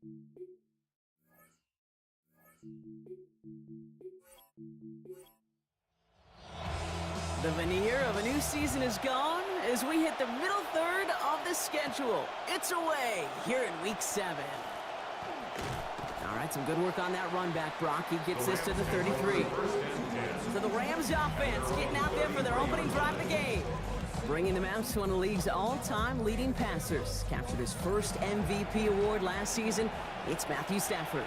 The veneer of a new season is gone as we hit the middle third of the schedule. It's away here in Week 7. All right, some good work on that run back, Brock. He gets this to the 33. So the Rams offense getting out there for their opening drive of the game. Bringing them out to one of the league's all-time leading passers. Captured his first MVP award last season. It's Matthew Stafford.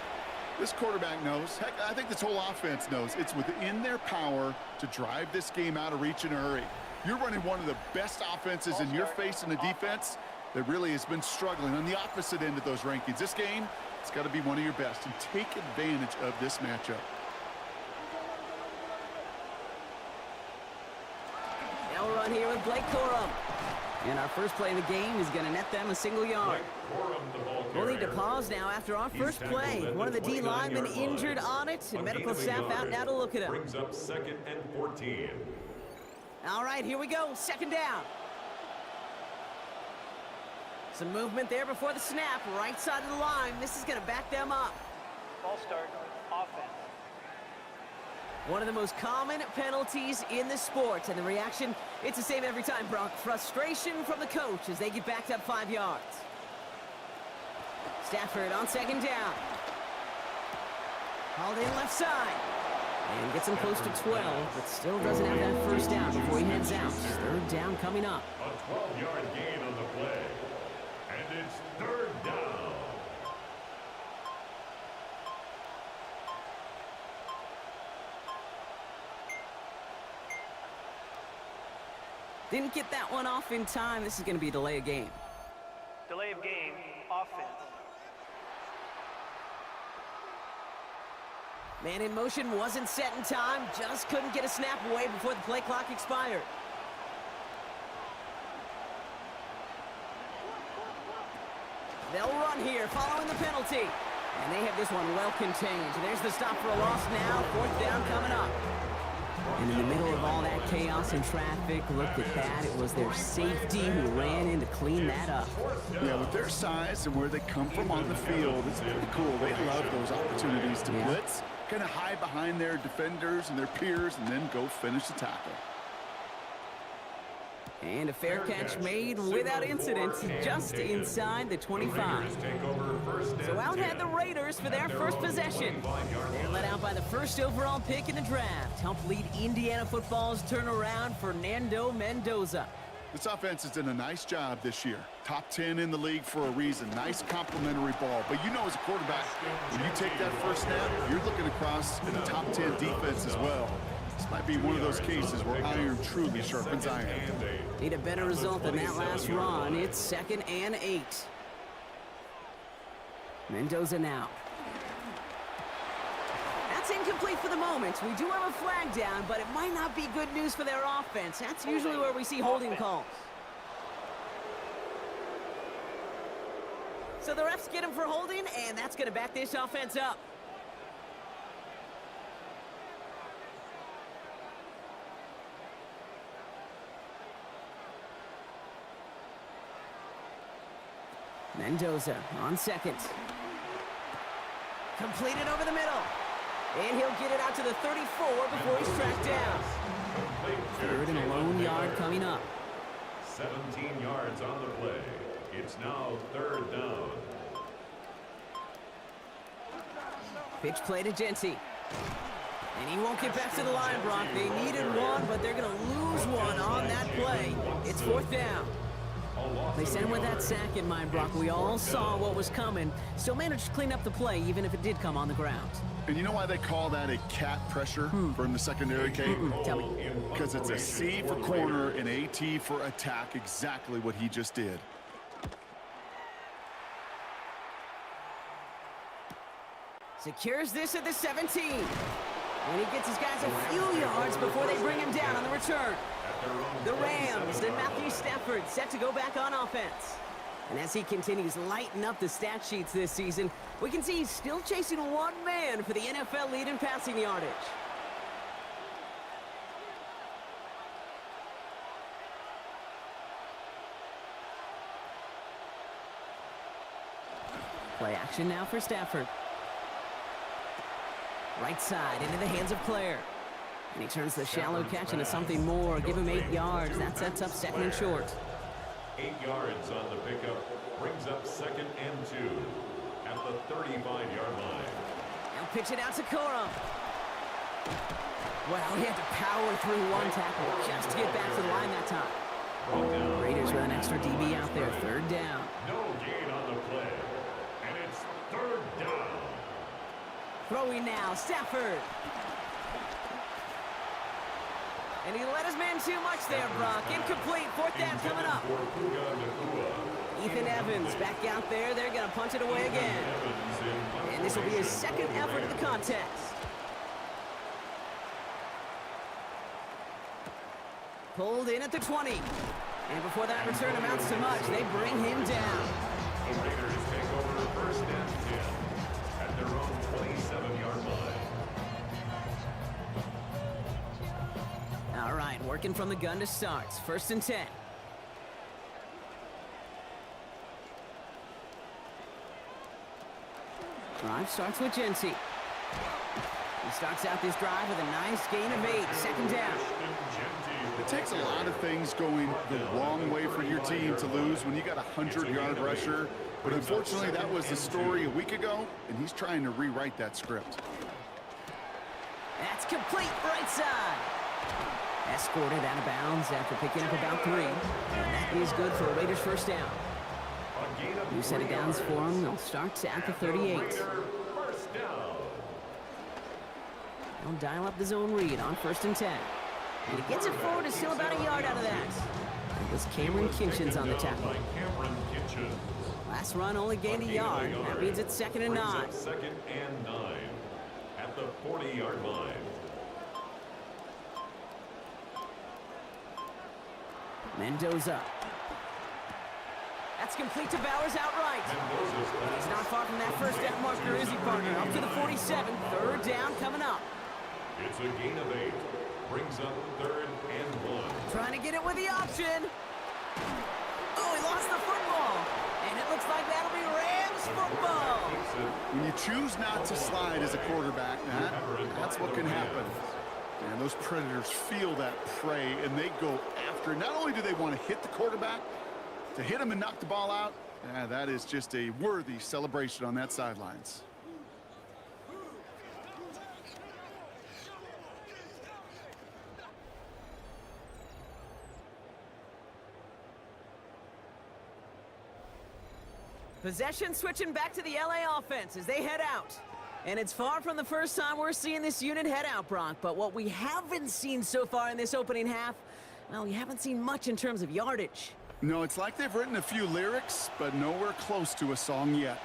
This quarterback knows, heck, I think this whole offense knows, it's within their power to drive this game out of reach in a hurry. You're running one of the best offenses and you're facing a defense that really has been struggling on the opposite end of those rankings. This game, it's got to be one of your best, and take advantage of this matchup. Now we're on here with Blake Corum. And our first play of the game is going to net them a single yard. We'll need to pause now after our first play. One of the D linemen injured on it, and medical staff out now to look at him. Brings up 2nd and 14. All right, here we go. 2nd down. Some movement there before the snap. Right side of the line. This is going to back them up. Ball start, offense. One of the most common penalties in the sport, and the reaction, it's the same every time, Brock. Frustration from the coach as they get backed up 5 yards. Stafford on 2nd down. Hauled in left side. And gets him close to 12, but still doesn't have that first down before he heads out. 3rd down coming up. A 12-yard gain on the play. And it's 3rd down. Didn't get that one off in time. This is going to be a delay of game. Delay of game, offense. Man in motion wasn't set in time. Just couldn't get a snap away before the play clock expired. They'll run here following the penalty. And they have this one well contained. There's the stop for a loss now. 4th down coming up. And in the middle of all that chaos and traffic, look at that. It was their safety who ran in to clean that up. Yeah, with their size and where they come from on the field, it's pretty cool. They love those opportunities to blitz, kind of hide behind their defenders and their peers, and then go finish the tackle. And a fair catch made without incident, just inside the 25. So out had the Raiders for their first possession. They're led out by the first overall pick in the draft. Helped lead Indiana football's turnaround, Fernando Mendoza. This offense has done a nice job this year. Top 10 in the league for a reason. Nice complimentary ball. But you know, as a quarterback, when you take that first snap, you're looking across in the top 10 defense as well. This might be one of those cases where iron truly sharpens iron. Need a better result than that last run. It's 2nd and 8. Mendoza now. That's incomplete for the moment. We do have a flag down, but it might not be good news for their offense. That's usually where we see holding calls. So the refs get him for holding, and that's going to back this offense up. Mendoza on 2nd. Completed over the middle. And he'll get it out to the 34 before he's tracked down. 3rd and a lone yard coming up. 17 yards on the play. It's now 3rd down. Pitch play to Genty. And he won't get back to the line, Brock. They needed one, but they're going to lose one on that play. It's 4th down. They sent him with that sack in mind, Brock. We all saw what was coming. Still managed to clean up the play, even if it did come on the ground. And you know why they call that a cat pressure from the secondary, Kate? Tell me. Because it's a C for corner and a T for attack, exactly what he just did. Secures this at the 17. And he gets his guys a few yards before they bring him down on the return. The Rams and Matthew Stafford set to go back on offense. And as he continues lighting up the stat sheets this season, we can see he's still chasing one man for the NFL lead in passing yardage. Play action now for Stafford. Right side into the hands of Claire. And he turns the shallow catch into something more. Give him 8 yards. That sets up second and short. 8 yards on the pickup. Brings up 2nd and 2 at the 35-yard line. Now pitch it out to Corum. Wow, he had to power through one tackle just to get back to the line that time. Raiders with an extra DB out there. 3rd down. No gain on the play. And it's 3rd down. Throwing now, Stafford. And he let his man too much there, Brock. Incomplete, 4th down coming up. Ethan Evans back out there. They're going to punch it away again. And this will be his 2nd effort of the contest. Pulled in at the 20. And before that return amounts to much, they bring him down. The Raiders take over 1st and 10 at their own 27-yard line. All right, working from the gun to start. 1st and 10. Drive starts with Genty. He starts out this drive with a nice gain of 8. 2nd down. It takes a lot of things going the wrong way for your team to lose when you got a 100-yard rusher. But unfortunately, that was the story a week ago, and he's trying to rewrite that script. That's complete, right side. Escorted out of bounds after picking up about 3. And that is good for a Raiders 1st down. New set of downs for him. They'll start at the 38. They'll dial up the zone read on 1st and 10. And he gets it forward. Is still about a yard out of that. It was Cameron Kinchins on the tackle. Last run only gained a yard. That means it's 2nd and 9. 2nd and 9 at the 40-yard line. Mendoza. That's complete to Bowers outright. He's not far from that 1st down marker, is he, partner? Up to the 47. 3rd down coming up. It's a gain of 8. Brings up 3rd and 1. Trying to get it with the option. Oh, he lost the football. And it looks like that'll be Rams football. When you choose not to slide as a quarterback, that's what can happen. And those Predators feel that prey, and they go after. Not only do they want to hit the quarterback, to hit him and knock the ball out, that is just a worthy celebration on that sidelines. Possession switching back to the LA offense as they head out. And it's far from the first time we're seeing this unit head out, Brock. But what we haven't seen so far in this opening half, well, we haven't seen much in terms of yardage. No, it's like they've written a few lyrics, but nowhere close to a song yet.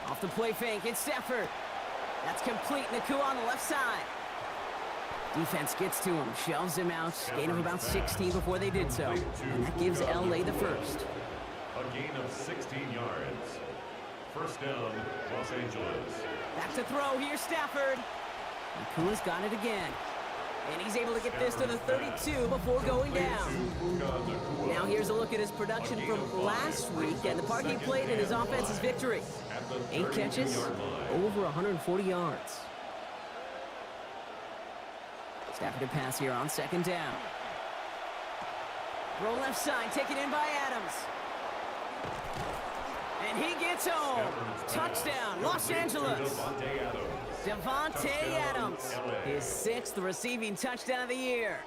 Off the play fake, it's Stafford. That's complete. Nakua on the left side. Defense gets to him, shoves him out. Gain of about 16 before they did so. And that gives LA the first. A gain of 16 yards. 1st down, Los Angeles. Back to throw. Here's Stafford. Nakua's got it again. And he's able to get this to the 32 before going down. Now here's a look at his production from last week and the part he played in his offense's victory. 8 catches, over 140 yards. Stafford to pass here on 2nd down. Roll left side, taken in by Adams. And he gets home. Touchdown, Los Angeles. Devontae Adams, his 6th receiving touchdown of the year.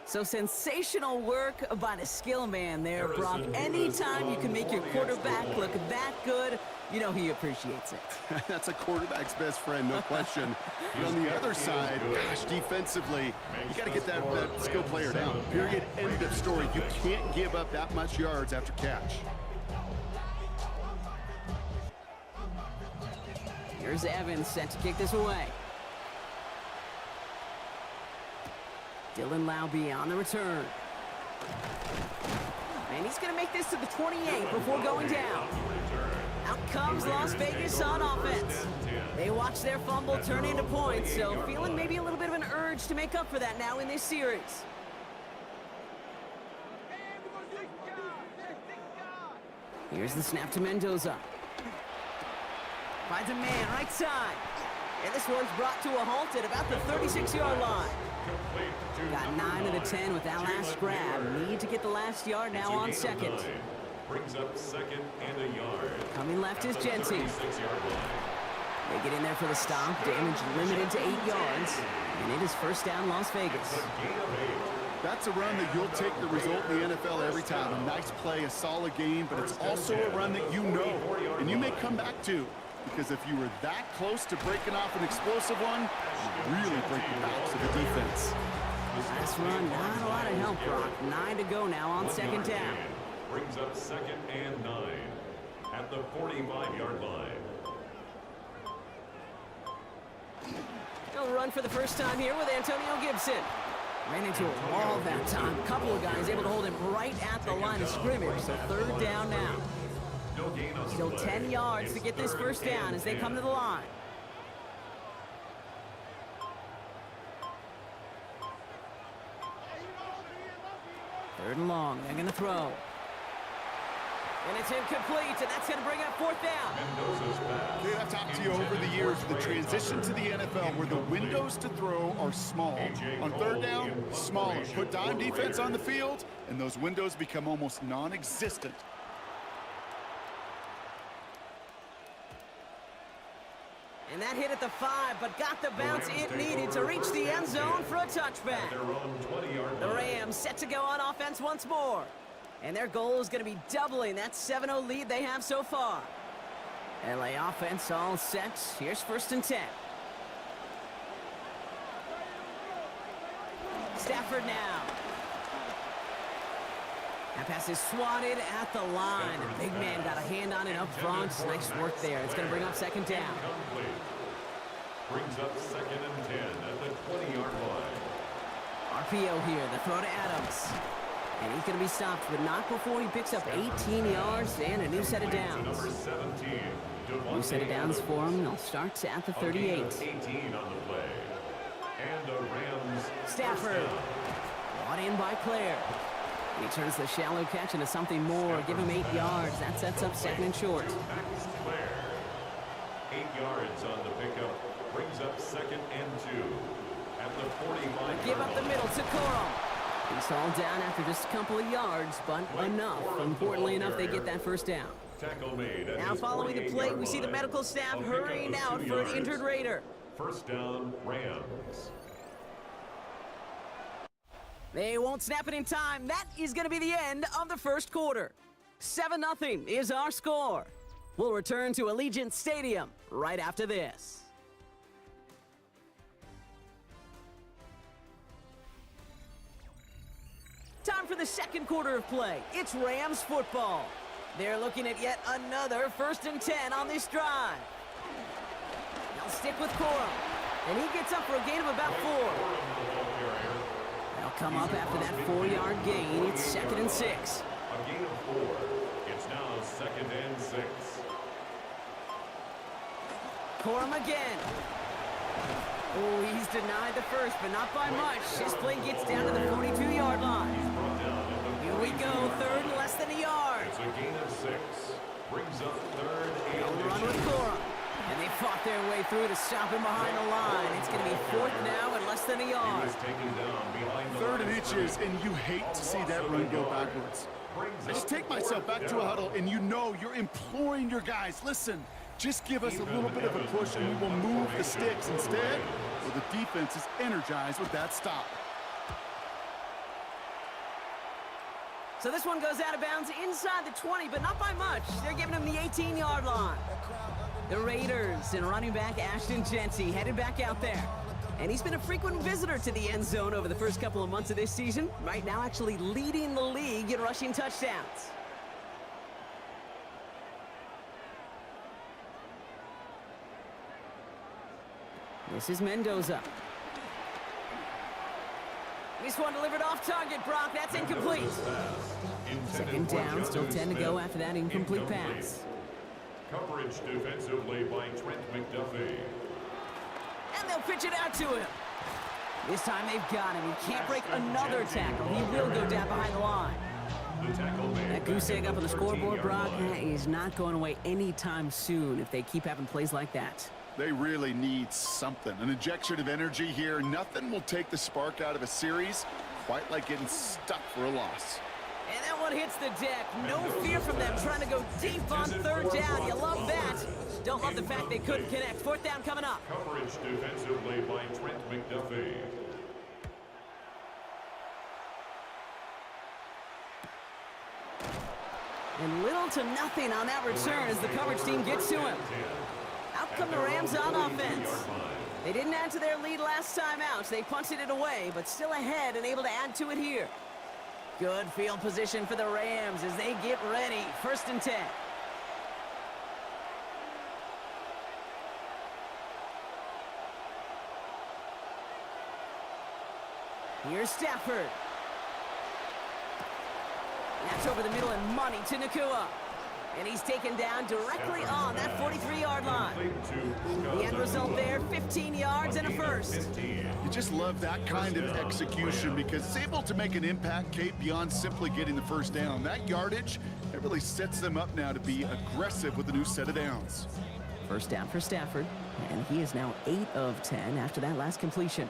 So sensational work by the skill man there, Brock. Anytime you can make your quarterback look that good, you know he appreciates it. That's a quarterback's best friend, no question. But on the other side, gosh, defensively, you got to get that skill player down. Period, end of story. You can't give up that much yards after catch. Here's Evans set to kick this away. Dylan Laube on the return. And he's going to make this to the 28 before going down. Out comes Las Vegas on offense. They watch their fumble turn into points, so feeling maybe a little bit of an urge to make up for that now in this series. Here's the snap to Mendoza. Finds a man, right side. And this one's brought to a halt at about the 36-yard line. Got 9 of the 10 with that last grab. Need to get the last yard now on second. Brings up second and a yard. Coming left is Genty. 36-yard line. They get in there for the stop. Damage limited to 8 yards. And it is first down Las Vegas. That's a run that you'll take the result in the NFL every time. A nice play, a solid game, but it's also a run that you know and you may come back to. Because if you were that close to breaking off an explosive one, you really break the backs of the defense. Last run, not a lot of help, Brock. 9 to go now on second down. Brings up second and 9 at the 45-yard line. He'll run for the first time here with Antonio Gibson. Ran into a wall that time. A couple of guys able to hold him right at the line of scrimmage. So third down now. No gain on the Still play. 10 yards to get this first down as they come to the line. Third and long. They're going to throw. And it's incomplete, and that's going to bring up fourth down. Mendoza's pass. Okay, I've talked to you over the years, the transition to the NFL where the windows to throw are small. On third down, smaller. Put dime defense on the field, and those windows become almost non-existent. And that hit at the 5, but got the bounce it needed to reach the end zone for a touchback. Their own 20-yard The line. Rams set to go on offense once more. And their goal is going to be doubling that 7-0 lead they have so far. LA offense all set. Here's first and 10. Stafford now. That pass is swatted at the line. The big man got a hand on it up front. Nice work there. It's going to bring up second down. Incomplete. Brings up second and 10 at the 20-yard line. RPO here. The throw to Adams. And he's going to be stopped, but not before he picks up 18 yards and a new set of downs. Number 17. New set of downs for him. They'll start at the 38. 18 on the play. And a Rams. Stafford. Brought in by Claire. He turns the shallow catch into something more. Give him 8 yards. That sets up second and short. Max Claire. 8 yards on the pickup. Brings up second and 2 at the 45. Give up the middle to Corum. He's hauled down after just a couple of yards, but enough. Importantly enough, they get that first down. Tackle made at Now his following the 48-yard play, we see the line. medical staff A pickup hurrying of out 2 for an yards. injured Raider. First down, Rams. They won't snap it in time. That is going to be the end of the first quarter. 7-0 is our score. We'll return to Allegiant Stadium right after this. Time for the second quarter of play. It's Rams football. They're looking at yet another first and 10 on this drive. They'll stick with Corum. And he gets up for a gain of about 4. They'll come up after that 4-yard gain. It's second and 6. A gain of 4. It's now second and 6. Corum again. Oh, he's denied the first, but not by much. His play gets down to the 42-yard line. He's brought down at the Here we go, third and less than a yard. It's a gain of 6. Brings up third They'll and run with 2. Corum. And they fought their way through to stop him behind the line. It's going to be fourth now and less than a He yard. was taken down behind the Third and line. inches, and you hate to see that run go backwards. I just take myself back to a huddle, and you know you're imploring your guys, listen, just give us a little bit of a push, and we will move the sticks. Instead, well, the defense is energized with that stop. So this one goes out of bounds inside the 20, but not by much. They're giving him the 18-yard line. The Raiders and running back Ashton Genty headed back out there. And he's been a frequent visitor to the end zone over the first couple of months of this season. Right now actually leading the league in rushing touchdowns. This is Mendoza. This one delivered off target, Brock. That's incomplete. Second down, still 10 to go after that incomplete pass. Coverage defensively by Trent McDuffie. And they'll pitch it out to him. This time they've got him. He can't break another tackle. He will go down behind the line. The tackle made That goose back egg at up on the 13-yard scoreboard, Brock, line. is not going away anytime soon if they keep having plays like that. They really need something, an injection of energy here. Nothing will take the spark out of a series quite like getting stuck for a loss. And that one hits the deck. No fear from them trying to go deep on third down. You love that. Don't love the fact they couldn't connect. Fourth down coming up. Coverage defensively by Trent McDuffie. And little to nothing on that return as the coverage team gets to him. Out come the Rams on offense. They didn't add to their lead last time out. They punted it away, but still ahead and able to add to it here. Good field position for the Rams as they get ready. 1st and 10. Here's Stafford. That's over the middle and money to Nakua. And he's taken down directly on that 43-yard line. The end result there, 15 yards and a first. You just love that kind of execution because it's able to make an impact, Kate, beyond simply getting the first down. That yardage, it really sets them up now to be aggressive with a new set of downs. First down for Stafford, and he is now 8 of 10 after that last completion.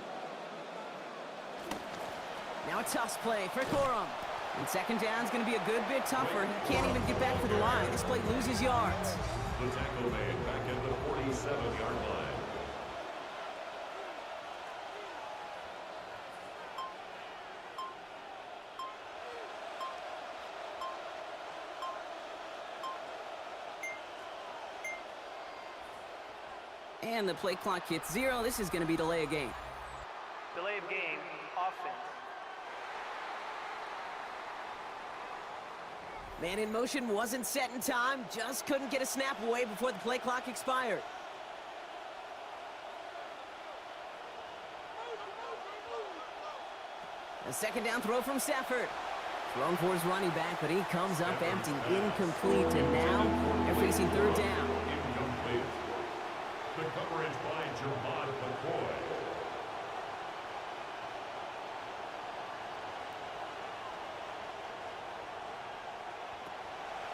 Now a toss play for Corum. And 2nd down is going to be a good bit tougher. He can't even get back to the line. This play loses yards. The tackle made back at the 47-yard line. And the play clock hits 0. This is going to be delay of game. Delay of game, offense. Man in motion wasn't set in time. Just couldn't get a snap away before the play clock expired. A 2nd down throw from Stafford. Thrown for his running back, but he comes up empty, incomplete, and now they're facing 3rd down. Incomplete. The coverage by Jermon McCoy.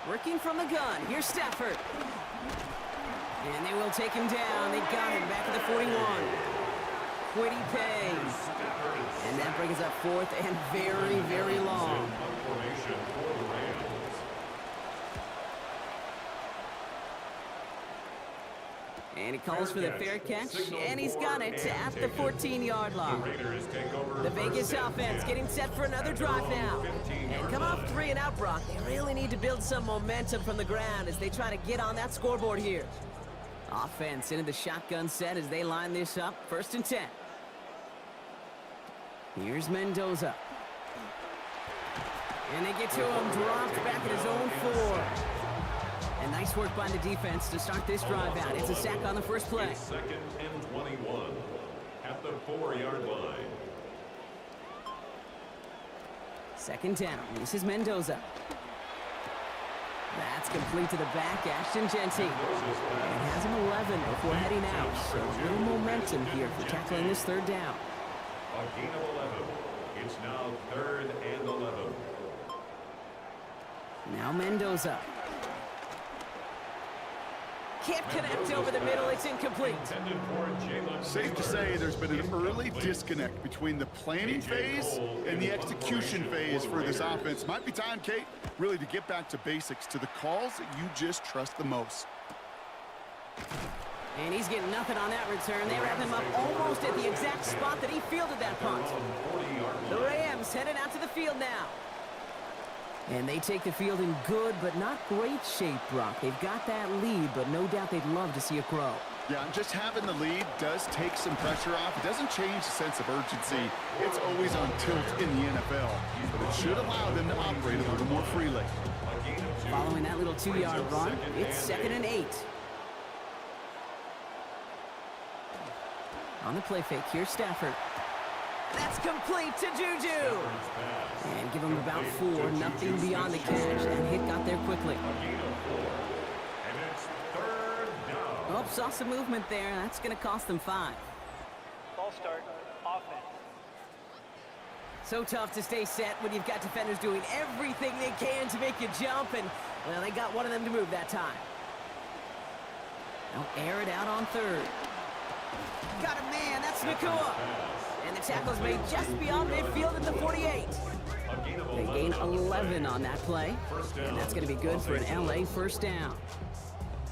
Working from the gun. Here's Stafford. And they will take him down. They got him back at the 41. Quiddy pays. And that brings up 4th and very, very long. Formation for the Rams. And he calls for the fair catch, and he's got it at the 14-yard line. The Vegas offense getting set for another drive now. And come off 3 and out, Brock. They really need to build some momentum from the ground as they try to get on that scoreboard here. Offense into the shotgun set as they line this up. 1st and 10. Here's Mendoza. And they get to him, dropped back at his own 4. And nice work by the defense to start this drive out. It's a sack on the first play. 2nd and 21 at the 4-yard line. 2nd down. This is Mendoza. That's complete to the back. Ashton Genty. And has him 11 before heading out. So a little momentum here for tackling this 3rd down. A gain of 11. It's now 3rd and 11. Now Mendoza. Can't connect over the middle. It's incomplete. Safe to say there's been an early disconnect between the planning phase and the execution phase for this offense. Might be time, Kate, really to get back to basics, to the calls that you just trust the most. And he's getting nothing on that return. They wrap him up almost at the exact spot that he fielded that punt. The Rams headed out to the field now. And they take the field in good but not great shape, Brock. They've got that lead, but no doubt they'd love to see it grow. Yeah, just having the lead does take some pressure off. It doesn't change the sense of urgency. It's always on tilt in the NFL, but it should allow them to operate a little more freely. Following that little 2-yard run, it's 2nd and 8. On the play fake, here's Stafford. That's complete to Juju. And give him about 4, nothing beyond the catch. That hit got there quickly. Oh, saw some movement there. That's going to cost them 5. Ball start, offense. So tough to stay set when you've got defenders doing everything they can to make you jump, and, well, they got one of them to move that time. They'll air it out on third. Got a man, that's Nakua. And the tackle's made just beyond midfield at the 48. They gain 11 on that play, and that's going to be good for an LA first down.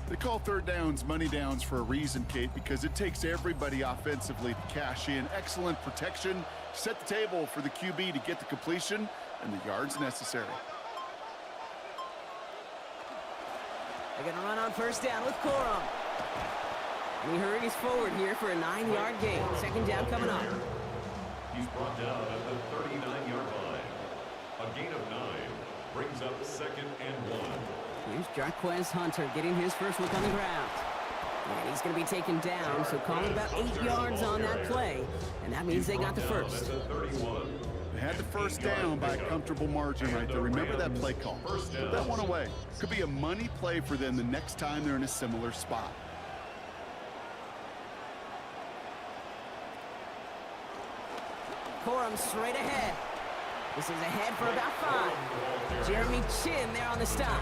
They call third downs money downs for a reason, Kate, because it takes everybody offensively to cash in. Excellent protection, set the table for the QB to get the completion and the yards necessary. They're going to run on first down with Corum. And he hurries forward here for a 9-yard gain. Second down coming up. He's brought down at the 39-yard line. A gain of 9 brings up second and 1. Here's Jarquez Hunter getting his first look on the ground. And he's going to be taken down, so call it about 8 yards on that play. And that means they got the first. They had the first down by a comfortable margin right there. Remember that play call. Put that one away. Could be a money play for them the next time they're in a similar spot. Corum straight ahead. This is ahead for about 5. Jeremy Chin there on the stop.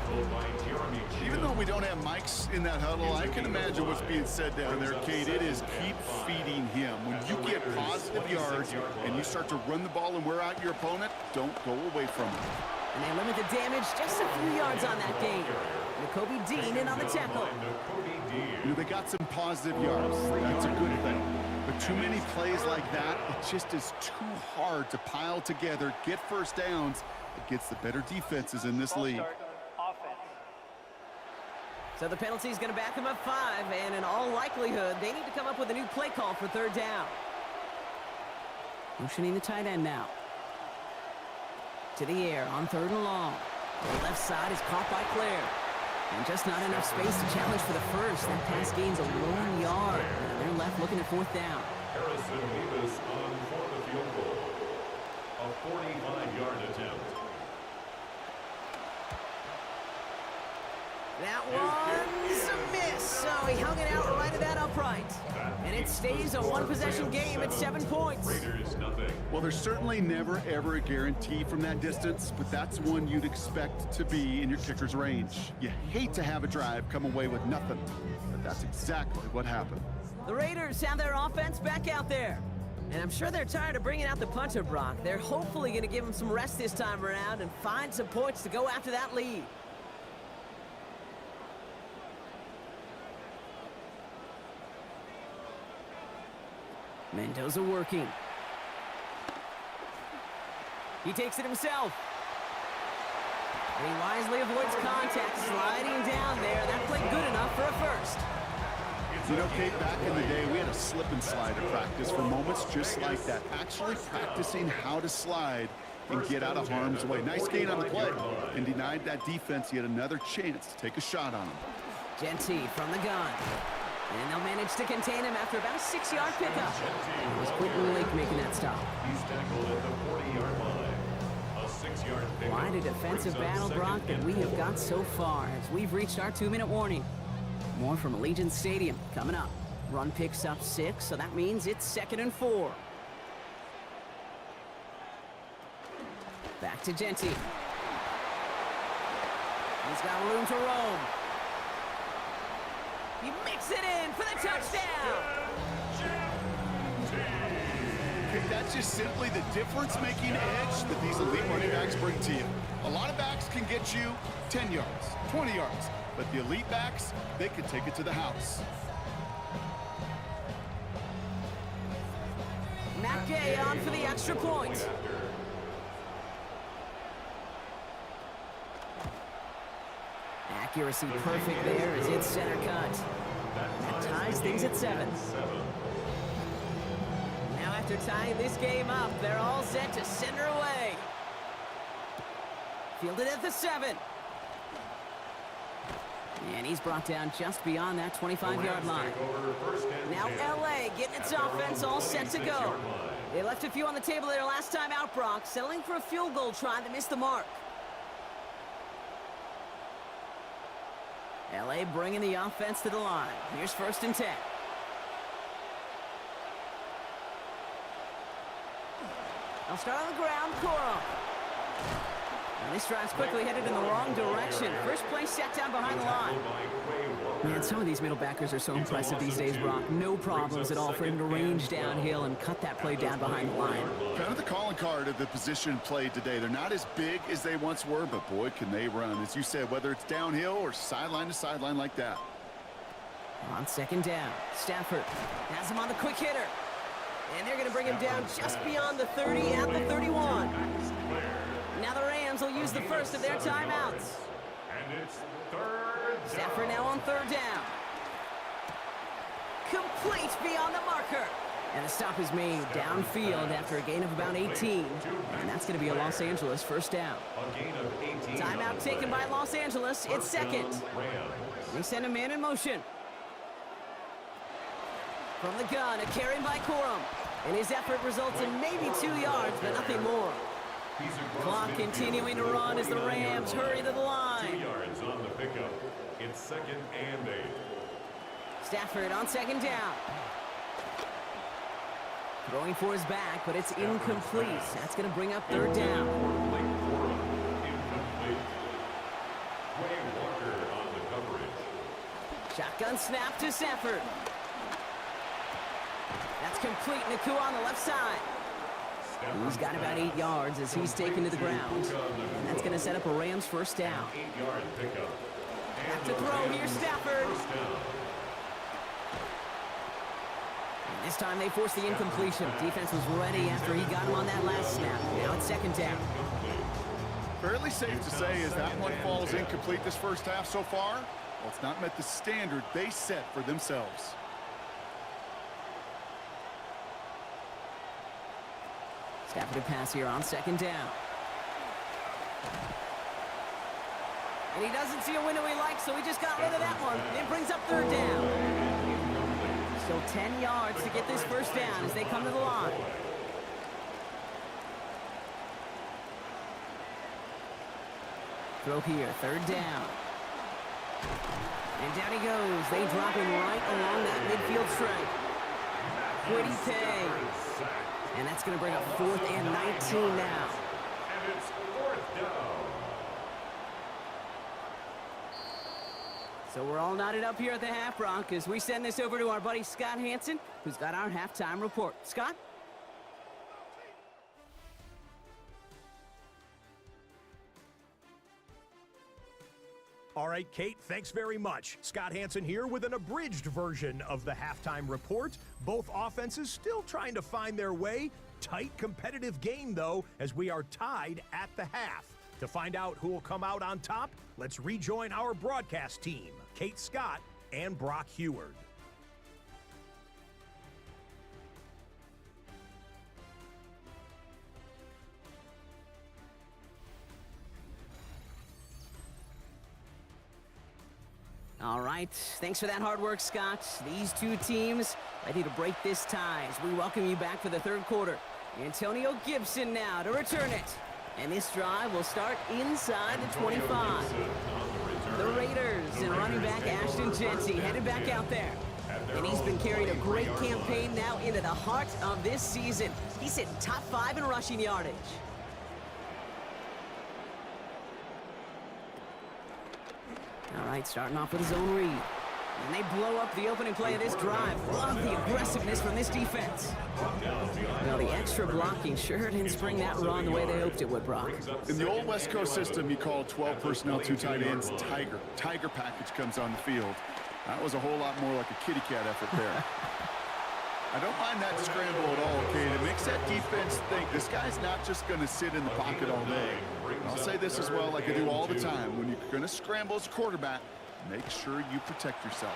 Even though we don't have mics in that huddle, I can imagine what's being said down there, Kate. It is keep feeding him. When you get positive yards and you start to run the ball and wear out your opponent, don't go away from it. And they limit the damage just a few yards on that gain. Nakobe Dean in on the tackle. You know, they got some positive yards. That's a good thing. But too many plays like that, it just is too hard to pile together, get first downs against the better defenses in this league. So the penalty is going to back them up 5, and in all likelihood, they need to come up with a new play call for third down. Motioning the tight end now. To the air on third and long. The left side is caught by Claire. And just not enough space to challenge for the first. That pass gains a 1 yard. And they're left looking at fourth down. Harrison Davis on for the field goal. A 45-yard attempt. That one's a miss. So he hung it out right at that upright. And it stays a one-possession game at 7 points. Raiders nothing. Well, there's certainly never, ever a guarantee from that distance, but that's one you'd expect to be in your kicker's range. You hate to have a drive come away with nothing, but that's exactly what happened. The Raiders have their offense back out there. And I'm sure they're tired of bringing out the punter, Brock. They're hopefully going to give them some rest this time around and find some points to go after that lead. Mendoza working. He takes it himself. And he wisely avoids contact, sliding down there. That played good enough for a first. You know, Kate, back in the day, we had a slip and slide at practice for moments just like that. Actually practicing how to slide and get out of harm's way. Nice gain on the play and denied that defense yet another chance to take a shot on him. Genty from the gun. And they'll manage to contain him after about a 6-yard pickup. It was Quentin Lake making that stop. He's tackled at the 40-yard line. A 6-yard pickup. Quite a defensive battle, Brock, that we have got so far as we've reached our 2-minute warning. More from Allegiant Stadium coming up. Run picks up 6, so that means it's 2nd and 4. Back to Genty. He's got room to roam. He makes it in for the touchdown. Okay, that's just simply the difference-making edge that these elite running backs bring to you. A lot of backs can get you 10 yards, 20 yards, but the elite backs, they can take it to the house. Matt Gay on for the extra point. Accuracy perfect there as it's center cut. That ties things at 7. Now after tying this game up, they're all set to send her away. Fielded at the 7. And he's brought down just beyond that 25-yard line. Now LA getting its offense all set to go. They left a few on the table there last time out, Brock, settling for a field goal try that missed the mark. LA bringing the offense to the line. Here's 1st and 10. I'll start on the ground, Corum. And this drive's quickly headed in the wrong direction. First play set down behind the line. Man, some of these middle backers are so impressive these days, Brock. No problems at all for him to range downhill and cut that play down behind the line. Kind of the calling card of the position played today. They're not as big as they once were, but boy, can they run. As you said, whether it's downhill or sideline to sideline like that. On second down, Stafford has him on the quick hitter. And they're going to bring him down just beyond the 30 at the 31. Now the Rams will use the first of their timeouts. And it's third down. Stafford now on third down. Complete beyond the marker. And the stop is made downfield after a gain of about 18. And that's going to be a Los Angeles first down. A gain of 18. Timeout taken by Los Angeles. It's second. They send a man in motion. From the gun, a carry by Corum. And his effort results in maybe 2 yards, but nothing more. Clock continuing to run as the Rams hurry to the line. 2 yards on the pickup. It's second and 8. Stafford on second down. Throwing for his back, but it's incomplete. That's going to bring up third down. Incomplete. Way Walker on the coverage. Shotgun snap to Stafford. That's complete. Naku on the left side. He's got about 8 yards as he's taken to the ground. And that's going to set up a Rams first down. 8-yard pickup. Back to throw here, Stafford. And this time they forced the incompletion. Defense was ready after he got him on that last snap. Now it's second down. Fairly safe to say as that one falls incomplete this first half so far, well, it's not met the standard they set for themselves. Stafford to pass here on second down. And he doesn't see a window he likes, so he just got rid of that one. It brings up third down. Still 10 yards to get this first down as they come to the line. Throw here, third down. And down he goes. They drop him right along that midfield stripe. Quiddy Pay. And that's going to bring up 4th and 19 now. And it's fourth down. So we're all knotted up here at the half, Brock, as we send this over to our buddy Scott Hansen, who's got our halftime report. Scott? All right, Kate, thanks very much. Scott Hansen here with an abridged version of the halftime report. Both offenses still trying to find their way. Tight, competitive game, though, as we are tied at the half. To find out who will come out on top, let's rejoin our broadcast team, Kate Scott and Brock Heward. All right, thanks for that hard work, Scott. These two teams ready to break this tie as we welcome you back for the third quarter. Antonio Gibson now to return it. And this drive will start inside the 25. The Raiders and running back Ashton Jeanty headed back out there. And he's been carrying a great campaign now into the heart of this season. He's hitting top 5 in rushing yardage. All right, starting off with his own read. And they blow up the opening play of this drive. Love the aggressiveness from this defense. Well, the extra blocking sure didn't spring that run the way they hoped it would, Brock. In the old West Coast system, you call 12 personnel, 2 tight ends, Tiger. Tiger package comes on the field. That was a whole lot more like a kitty cat effort there. I don't mind that scramble at all, okay? It makes that defense think this guy's not just going to sit in the pocket all day. And I'll say this as well, like I do all the time. When you're going to scramble as a quarterback, make sure you protect yourself.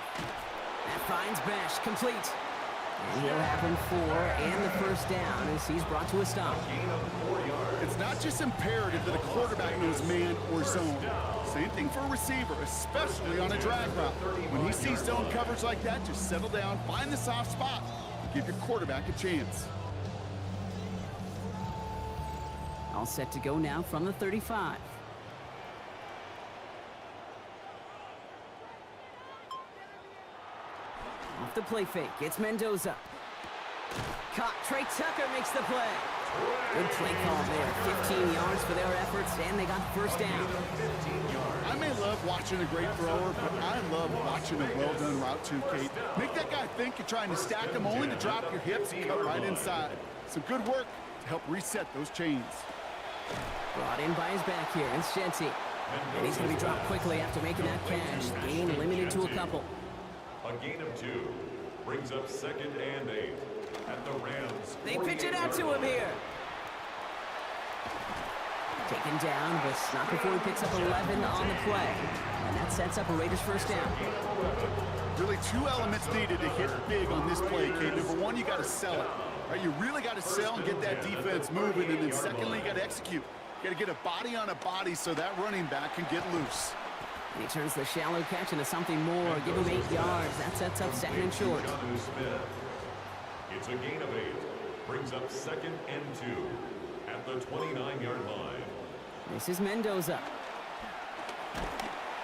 That finds Besh, complete. And he'll have him 4 and the first down as he's brought to a stop. It's not just imperative that a quarterback knows man or zone. Same thing for a receiver, especially on a drag route. When he sees zone coverage like that, just settle down, find the soft spot, and give your quarterback a chance. All set to go now from the 35. Off the play fake, it's Mendoza. Caught, Trey Tucker makes the play. Good play call there. 15 yards for their efforts, and they got the first down. I may love watching a great thrower, but I love watching a well-done route too, Kate. Make that guy think you're trying to stack him only to drop your hips and cut right inside. Some good work to help reset those chains. Brought in by his back here. It's Shenty. And he's going to be dropped quickly after making that catch. Gain limited to a couple. A gain of 2 brings up 2nd and 8 at the Rams. They pitch it out to him here. Taken down, but not before he picks up 11 on the play. And that sets up a Raiders first down. Really 2 elements needed to hit big on this play, Kate. Number 1, you got to sell it. Right, you really got to sell and get that defense moving. And then secondly, you got to execute. You got to get a body on a body so that running back can get loose. And he turns the shallow catch into something more. Give him 8 yards. That sets up 2nd and short. It's a gain of 8. Brings up 2nd and 2 at the 29-yard line. This is Mendoza.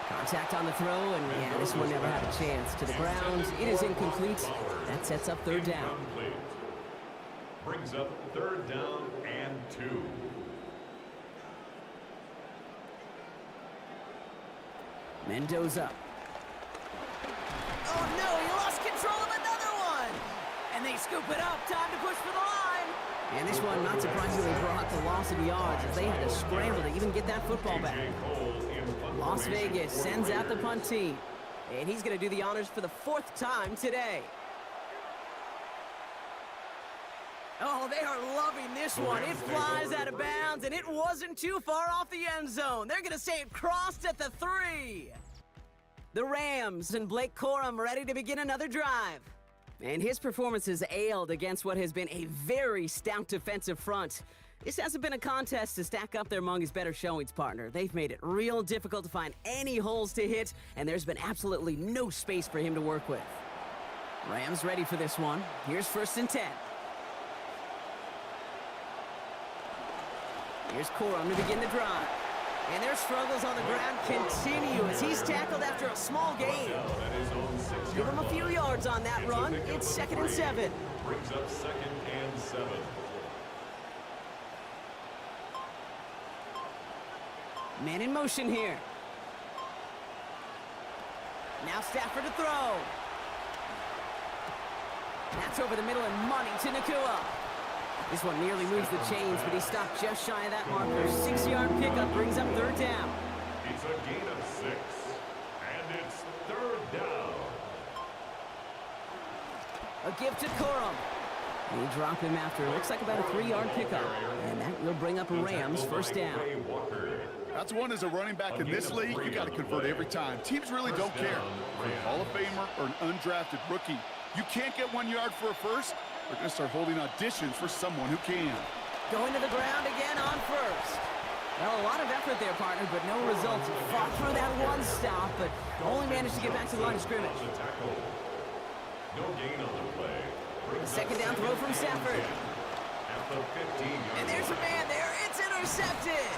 Contact on the throw, and yeah, this one never had a chance. To the ground, it is incomplete. That sets up 3rd down. Brings up 3rd down and 2. Mendoza. Oh no, he lost control of another one! And they scoop it up, time to push for the line! And this one, not surprisingly, brought the loss of yards as they had to scramble to even get that football back. Las Vegas sends out the punt team. And he's going to do the honors for the 4th time today. Oh, they are loving this one. It flies out of bounds, and it wasn't too far off the end zone. They're going to say it crossed at the 3. The Rams and Blake Corum ready to begin another drive. And his performance has ailed against what has been a very stout defensive front. This hasn't been a contest to stack up there among his better showings, partner. They've made it real difficult to find any holes to hit, and there's been absolutely no space for him to work with. Rams ready for this one. Here's 1st and 10. Here's Corum to begin the drive. And their struggles on the ground continue as he's tackled after a small gain. Give him a few yards on that run. It's 2nd and 7. Brings up 2nd and 7. Man in motion here. Now Stafford to throw. That's over the middle and money to Nakua. This one nearly moves the chains, but he stopped just shy of that marker. 6-yard pickup brings up 3rd down. It's a gain of 6, and it's 3rd down. A give to Corum. They drop him after. Looks like about a 3-yard pickup. And that will bring up a Rams first down. That's one as a running back in this league, you got to convert every time. Teams really don't care. For a Hall of Famer or an undrafted rookie, you can't get 1 yard for a first. They're going to start holding auditions for someone who can. Going to the ground again on 1st. Well, a lot of effort there, partner, but no results. Fought through that one stop, but only managed to get back to the line of scrimmage. No gain on the play. A 2nd down throw from Stafford. At the 15-yard And there's a man there. It's intercepted.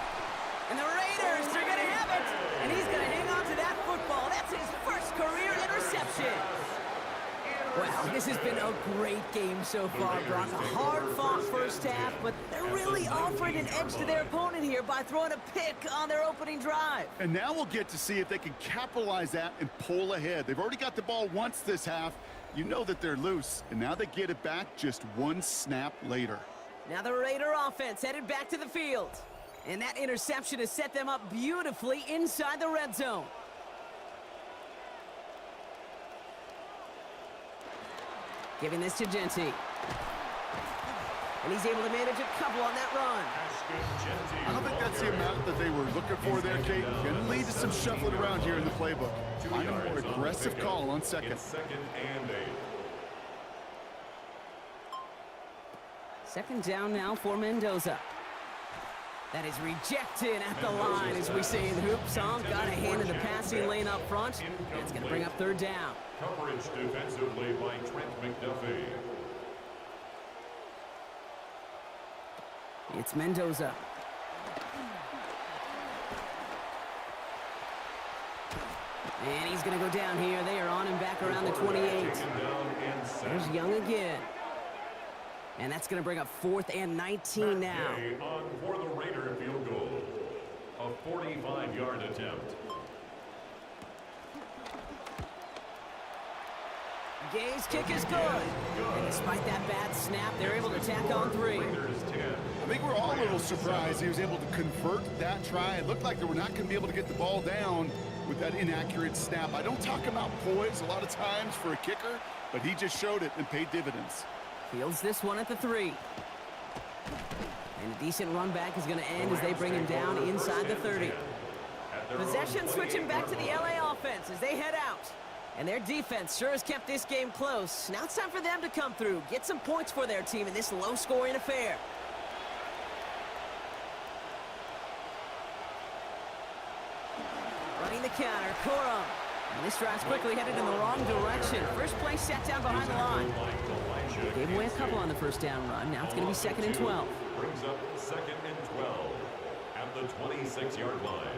And the Raiders are going to have it. And he's going to hang on to that football. That's his first career interception. Well, this has been a great game so far, Brock. A hard-fought first half, but they're really offering an edge to their opponent here by throwing a pick on their opening drive. And now we'll get to see if they can capitalize that and pull ahead. They've already got the ball once this half. You know that they're loose, and now they get it back just 1 snap later. Now the Raider offense headed back to the field. And that interception has set them up beautifully inside the red zone. Giving this to Genty. And he's able to manage a couple on that run. I don't think that's the amount that they were looking for there, Kate. Going to lead to some shuffling around here in the playbook. Find a more aggressive call on 2nd. It's 2nd and 8. 2nd down now for Mendoza. That is rejected at the line, as we say in hoops. Got a hand in the passing lane up front. And it's going to bring up 3rd down. Coverage defensively by Trent McDuffie. It's Mendoza. And he's going to go down here. They are on him back around the 28. There's Young again. And that's going to bring up 4th and 19 now. Gay on for the Raider field goal. A 45-yard attempt. Gay's kick is good. And despite that bad snap, they're able to tack on 3. Raiders 10. I think we're all a little surprised he was able to convert that try. It looked like they were not going to be able to get the ball down with that inaccurate snap. I don't talk about poise a lot of times for a kicker, but he just showed it and paid dividends. Fields this one at the 3. And a decent run back is going to end as they bring him down inside the 30. Possession switching back to the LA offense as they head out. And their defense sure has kept this game close. Now it's time for them to come through, get some points for their team in this low-scoring affair. Running the counter, Corum. And this drive's quickly headed in the wrong direction. First play set down behind the line. Gave away a couple on the first down run. Now it's going to be 2nd and 12. Brings up 2nd and 12 at the 26-yard line.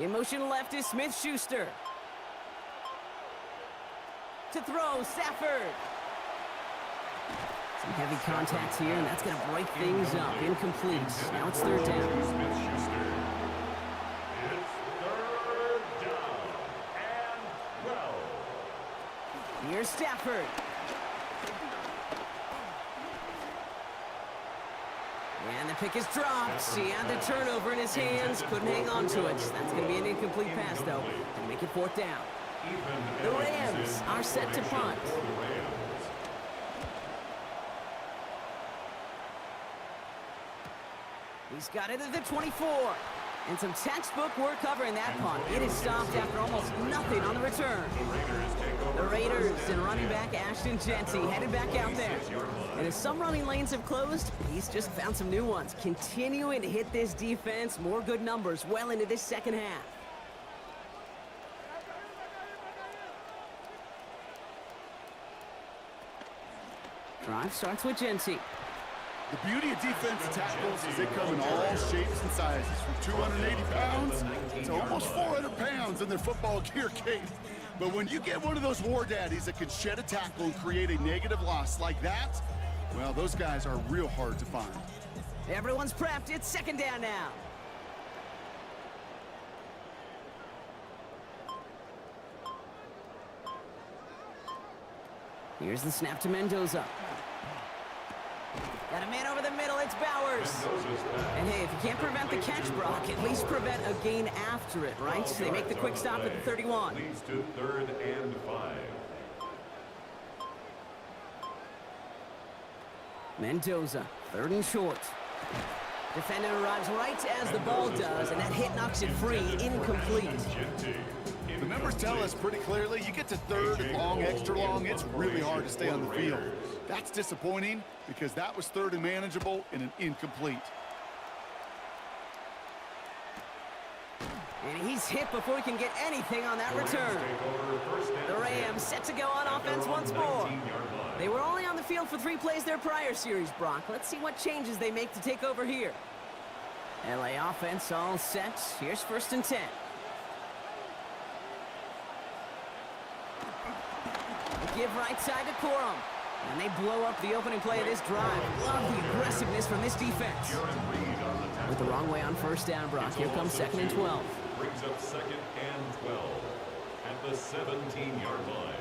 In motion left is Smith-Schuster. To throw, Stafford. Some heavy contacts here, and that's going to break things up. Incomplete. Now it's 3rd down. Smith-Schuster. It's 3rd down and 12. Here's Stafford. And the pick is dropped. He had the turnover in his hands. Couldn't hang on to it. That's going to be an incomplete pass, though. And make it 4th down. The Rams are set to punt. He's got it at the 24. And some textbook work covering that punt. It is stopped after almost nothing on the return. The Raiders and running back Ashton Jeanty headed back out there. And as some running lanes have closed, he's just found some new ones. Continuing to hit this defense, more good numbers well into this second half. Drive starts with Jeanty. The beauty of defensive tackles is they come in all shapes and sizes, from 280 pounds to almost 400 pounds in their football gear case. But when you get one of those war daddies that can shed a tackle and create a negative loss like that, well, those guys are real hard to find. Everyone's prepped. It's 2nd down now. Here's the snap to Mendoza. Got a man over the middle, it's Bowers. And hey, if you can't prevent the catch, Brock, at least prevent a gain after it, right? So they make the quick stop at the 31. Leads to 3rd and 5. Mendoza, 3rd and short. Defender arrives right as the ball does, and that hit knocks it free, incomplete. The numbers tell us pretty clearly, you get to 3rd, long, extra long, it's really hard to stay on the field. That's disappointing because that was 3rd and manageable and an incomplete. And he's hit before he can get anything on that return. The Rams set to go on offense once more. They were only on the field for 3 plays their prior series, Brock. Let's see what changes they make to take over here. LA offense all set. Here's 1st and 10. Give right side to Corum. And they blow up the opening play of this drive. Love the aggressiveness from this defense. With the wrong way on 1st down, Brock. Here comes 2nd and 12. Brings up 2nd and 12 at the 17-yard line.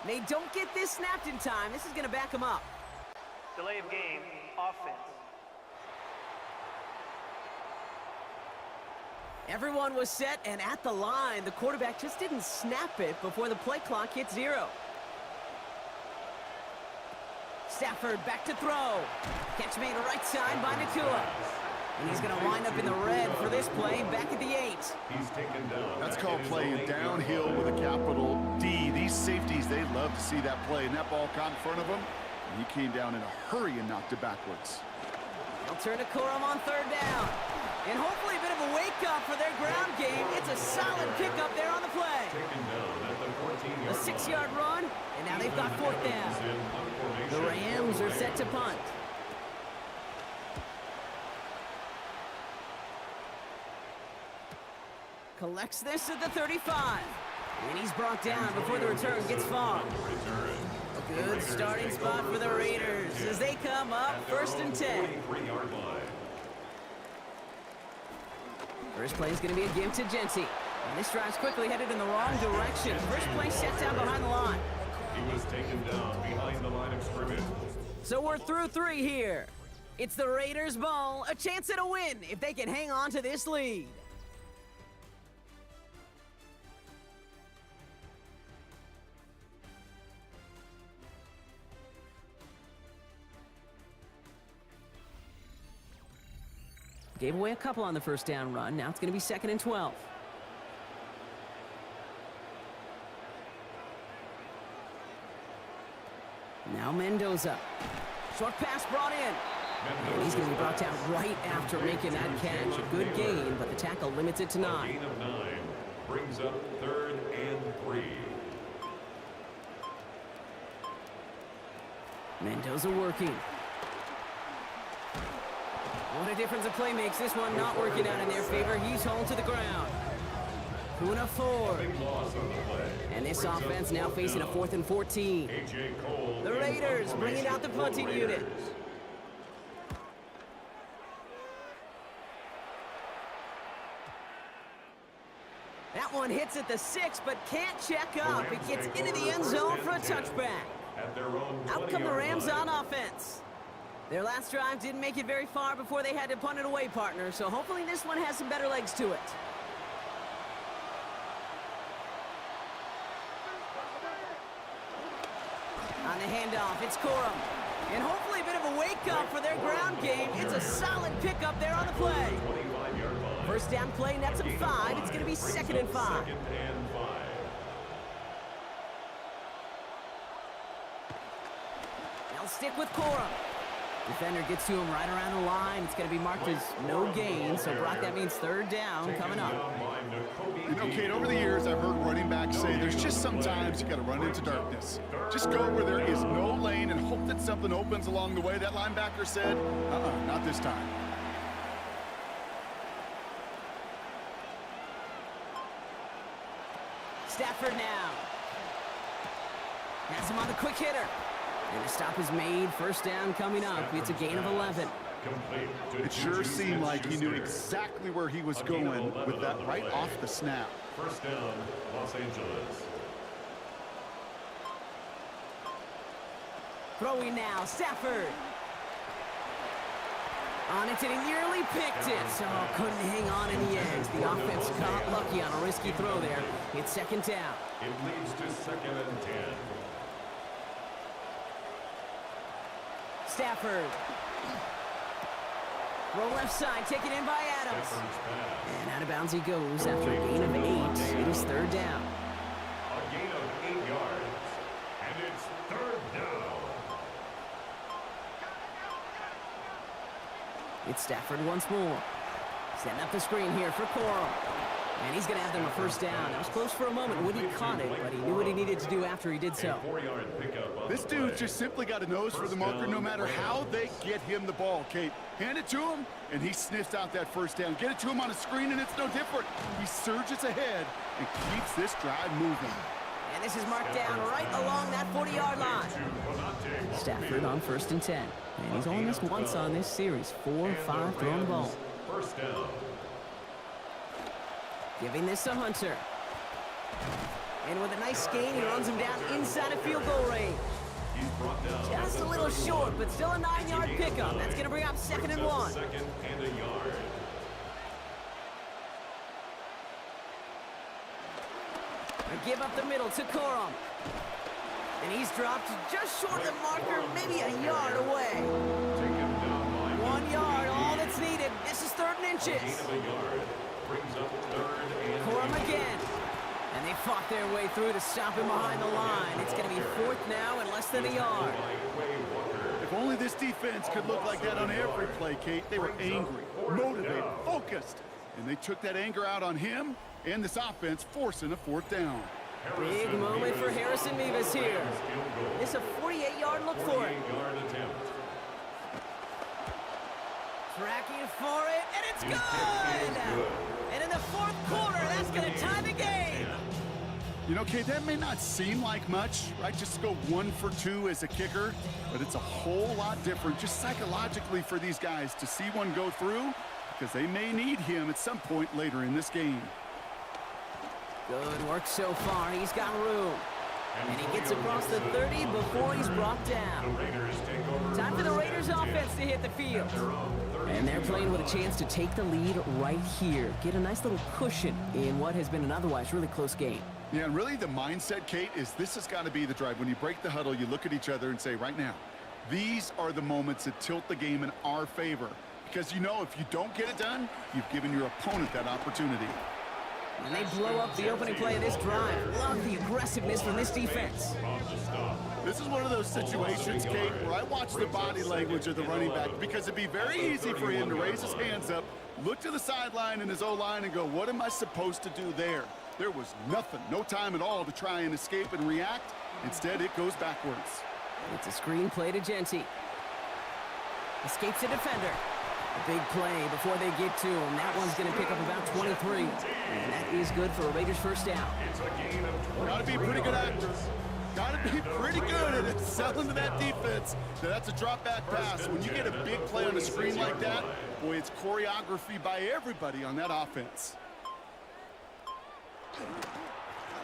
They don't get this snapped in time. This is going to back them up. Delay of game, offense. Everyone was set and at the line. The quarterback just didn't snap it before the play clock hit 0. Stafford back to throw. Catch made right side by Nakua. And he's going to wind up in the red for this play, back at the 8. He's taken down. That's called playing downhill with a capital D. These safeties, they love to see that play. And that ball caught in front of him, and he came down in a hurry and knocked it backwards. They'll turn to Corum on 3rd down. And hopefully a bit of a wake-up for their ground game. It's a solid pickup there on the play. Taken down at the 14-yard A 6-yard run, and now they've got 4th down. The Rams are set to punt. Collects this at the 35. And he's brought down before the return gets far. A good starting spot for the Raiders as they come up 1st and 10. First play is going to be a give to Genty. And this drive's quickly headed in the wrong direction. First play set down behind the line. He was taken down behind the line of scrimmage. So we're through 3 here. It's the Raiders' ball, a chance at a win if they can hang on to this lead. Gave away a couple on the first down run. Now it's going to be 2nd and 12. Now Mendoza. Short pass brought in. And he's going to be brought down right after making that catch. A good gain, but the tackle limits it to 9. Gain of 9 brings up 3rd and 3. Mendoza working. What a difference a play makes. This one not working out in their favor. He's home to the ground. Kuna Ford. And this offense now facing a 4th and 14. The Raiders bringing out the punting unit. That one hits at the 6, but can't check up. It gets into the end zone for a touchback. Out come the Rams on offense. Their last drive didn't make it very far before they had to punt it away, partner, so hopefully this one has some better legs to it. On the handoff, it's Corum. And hopefully a bit of a wake-up for their ground game. It's a solid pickup there on the play. First down play, nets them 5. It's going to be 2nd and 5. They'll stick with Corum. Defender gets to him right around the line. It's going to be marked as no gain, so Brock, that means 3rd down coming up. You know, Kate, over the years, I've heard running backs say there's just sometimes you got to run into darkness. Just go where there is no lane and hope that something opens along the way. That linebacker said, not this time. Stafford now. Has him on the quick hitter. And the stop is made. First down coming up. It's a gain of 11. It sure seemed like he knew exactly where he was going with that right off the snap. First down, Los Angeles. Throwing now, Stafford. On it, and he nearly picked it. So couldn't hang on in the edge. The offense got lucky on a risky throw there. It's 2nd down. It leads to 2nd and 10. Stafford. Throw left side, taken in by Adams. And out of bounds he goes after a gain of 8. It is 3rd down. A gain of 8 yards. And it's 3rd down. It's Stafford once more. Setting up the screen here for Corum. And he's going to have them a first down. That was close for a moment when he caught it, but he knew what he needed to do after he did so. This dude just simply got a nose for the marker no matter how they get him the ball, Kate. Hand it to him, and he sniffs out that first down. Get it to him on a screen, and it's no different. He surges ahead and keeps this drive moving. And this is marked down right along that 40-yard line. Stafford on 1st and 10. And he's only missed once on this series. 4 of 5 thrown the ball. First down. Giving this to Hunter. And with a nice gain, he runs him down inside of field goal range. Just a little short, but still a 9-yard pickup. That's going to bring up 2nd and 1. 2nd and a yard. A give up the middle to Corum. And he's dropped just short of the marker, maybe a yard away. 1 yard, all that's needed. This is 3rd and inches. Corum again. And they fought their way through to stop him behind the line. It's going to be 4th now and less than a yard. If only this defense could look like that on every play, Kate. They were angry, motivated, focused. And they took that anger out on him and this offense, forcing a 4th down. Big moment for Harrison Mevis here. It's a 48-yard look for it. Tracking for it, and it's good! And in the fourth quarter, that's going to tie the game. You know, Kate, that may not seem like much, right? Just to go 1 for 2 as a kicker, but it's a whole lot different just psychologically for these guys to see one go through because they may need him at some point later in this game. Good work so far. He's got room. And he gets across the 30 before he's brought down. Time for the Raiders offense to hit the field. And they're playing with a chance to take the lead right here. Get a nice little cushion in what has been an otherwise really close game. Yeah, and really the mindset, Kate, is this has got to be the drive. When you break the huddle, you look at each other and say, right now, these are the moments that tilt the game in our favor. Because you know if you don't get it done, you've given your opponent that opportunity. And they blow up the opening play of this drive. Love the aggressiveness from this defense. This is one of those situations, Kate, where I watch the body language of the running back because it'd be very easy for him to raise his hands up, look to the sideline in his O-line and go, what am I supposed to do there? There was nothing, no time at all to try and escape and react. Instead, it goes backwards. It's a screen play to Genty. Escapes the defender. A big play before they get to him. That one's going to pick up about 23. And that is good for a Raiders first down. Got to be pretty good actors. Got to be pretty good at it, selling to that defense. Now, that's a drop back pass. When you get a big play on a screen like that, boy, it's choreography by everybody on that offense.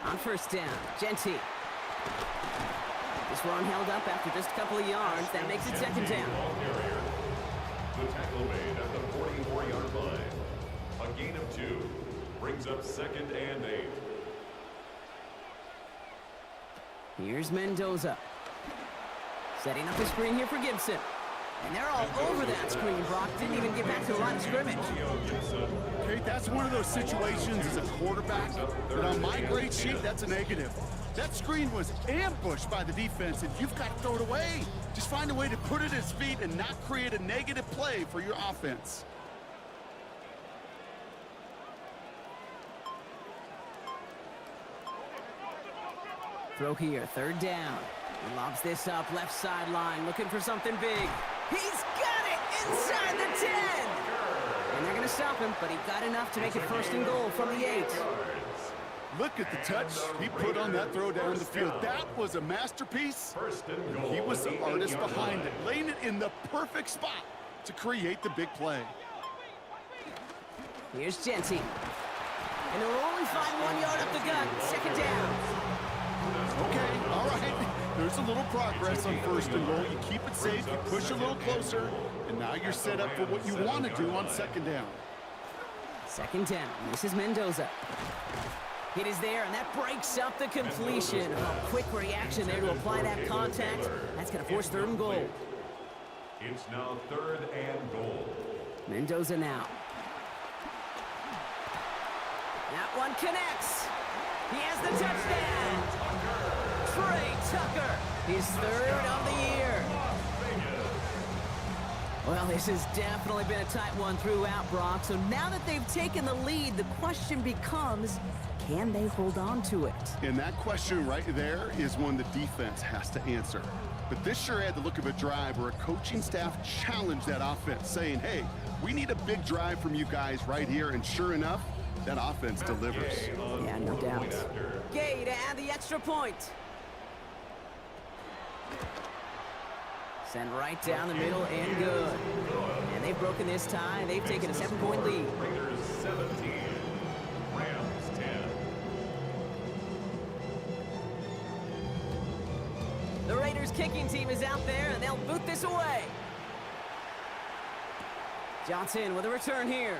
On first down, Genty. This run held up after just a couple of yards. That makes it second down. The tackle made at the 44-yard line. A gain of 2 brings up 2nd and 8. Here's Mendoza. Setting up a screen here for Gibson. And they're all over that screen. Brock didn't even get back to the line of scrimmage. Kate, that's one of those situations as a quarterback that on my grade sheet, that's a negative. That screen was ambushed by the defense, and you've got to throw it away. Just find a way to put it at his feet and not create a negative play for your offense. Throw here, third down. He lobs this up, left sideline, looking for something big. He's got it inside the 10! And they're going to stop him, but he got enough to make it first and goal from the 8. Look at the touch he put on that throw down the field. That was a masterpiece. He was the artist behind it, laying it in the perfect spot to create the big play. Here's Genty. And they'll only find 1 yard up the gut. Second down. Okay, all right. There's a little progress on first and goal. You keep it safe, you push a little closer, and now you're set up for what you want to do on second down. Second down. This is Mendoza. It is there, and that breaks up the completion. Oh, quick reaction there to apply that contact. That's going to force third and goal. It's now 3rd and goal. Mendoza now. That one connects. He has the touchdown. Trey Tucker, his 3rd of the year. Well, this has definitely been a tight one throughout, Brock. So now that they've taken the lead, the question becomes, can they hold on to it? And that question right there is one the defense has to answer. But this sure had the look of a drive where a coaching staff challenged that offense, saying, hey, we need a big drive from you guys right here. And sure enough, that offense delivers. Yeah, no doubt. Gay to add the extra point. Send right down the middle and good. And they've broken this tie. They've taken a 7-point lead. Raiders 17, Rams 10. The Raiders kicking team is out there, and they'll boot this away. Johnson with a return here.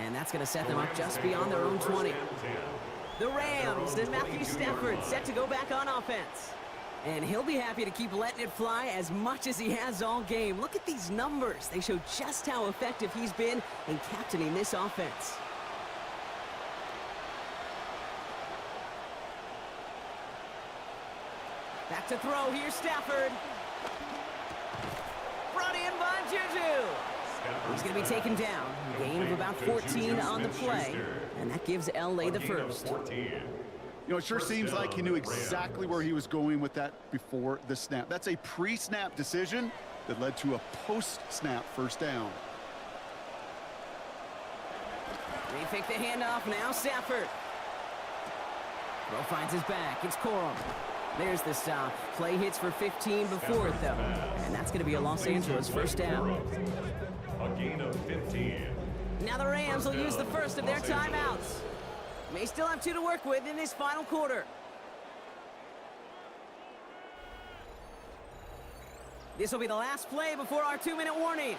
And that's going to set them up just beyond their own 20. The Rams and Matthew Stafford set to go back on offense. And he'll be happy to keep letting it fly as much as he has all game. Look at these numbers. They show just how effective he's been in captaining this offense. Back to throw. Here's Stafford. Brought in by Juju. He's going to be taken down. Gain of about 14 on the play. And that gives LA the first. You know, it sure seems like he knew exactly where he was going with that before the snap. That's a pre-snap decision that led to a post-snap first down. They fake the handoff, now Stafford. Throw finds his back, it's Corum. There's the stop. Play hits for 15 before it, though. And that's going to be a Los Angeles first down. A gain of 15. Now the Rams will use the first of their timeouts. May still have 2 to work with in this final quarter. This will be the last play before our 2-minute warning.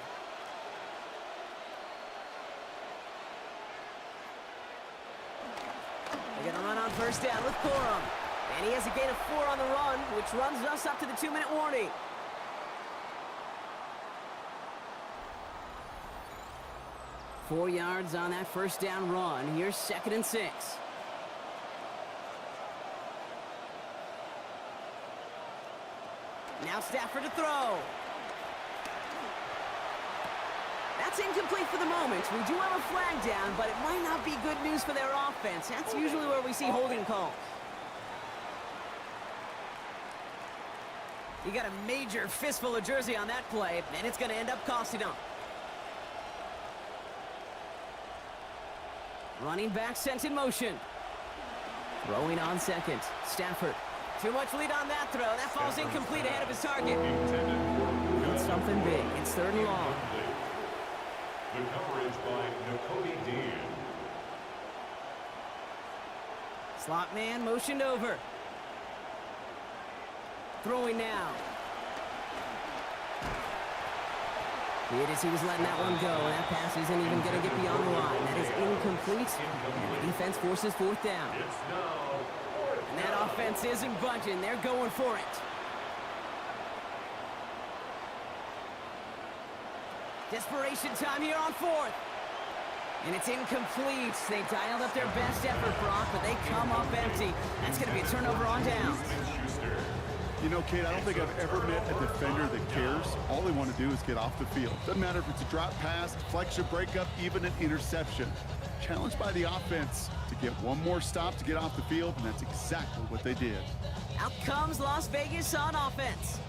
They're going to run on first down with Corum. And he has a gain of 4 on the run, which runs us up to the 2-minute warning. Four yards on that first down run. Here's 2nd and 6. Now Stafford to throw. That's incomplete for the moment. We do have a flag down, but it might not be good news for their offense. That's usually where we see holding calls. You got a major fistful of jersey on that play, and it's going to end up costing them. Running back sent in motion. Throwing on second. Stafford. Too much lead on that throw. That falls incomplete ahead of his target. It's something big. It's 3rd and long. The coverage by Nakobe Dean. Slot man motioned over. Throwing now. It is, he was letting that one go, and that pass isn't even going to get beyond the line. That is incomplete, and the defense forces 4th down. And that offense isn't budging. They're going for it. Desperation time here on 4th. And it's incomplete. They dialed up their best effort, Brock, but they come up empty. That's going to be a turnover on down. You know, Kate, I don't think I've ever met a defender that cares. All they want to do is get off the field. Doesn't matter if it's a drop pass, deflection, breakup, even an interception. Challenged by the offense to get one more stop to get off the field, and that's exactly what they did. Out comes Las Vegas on offense.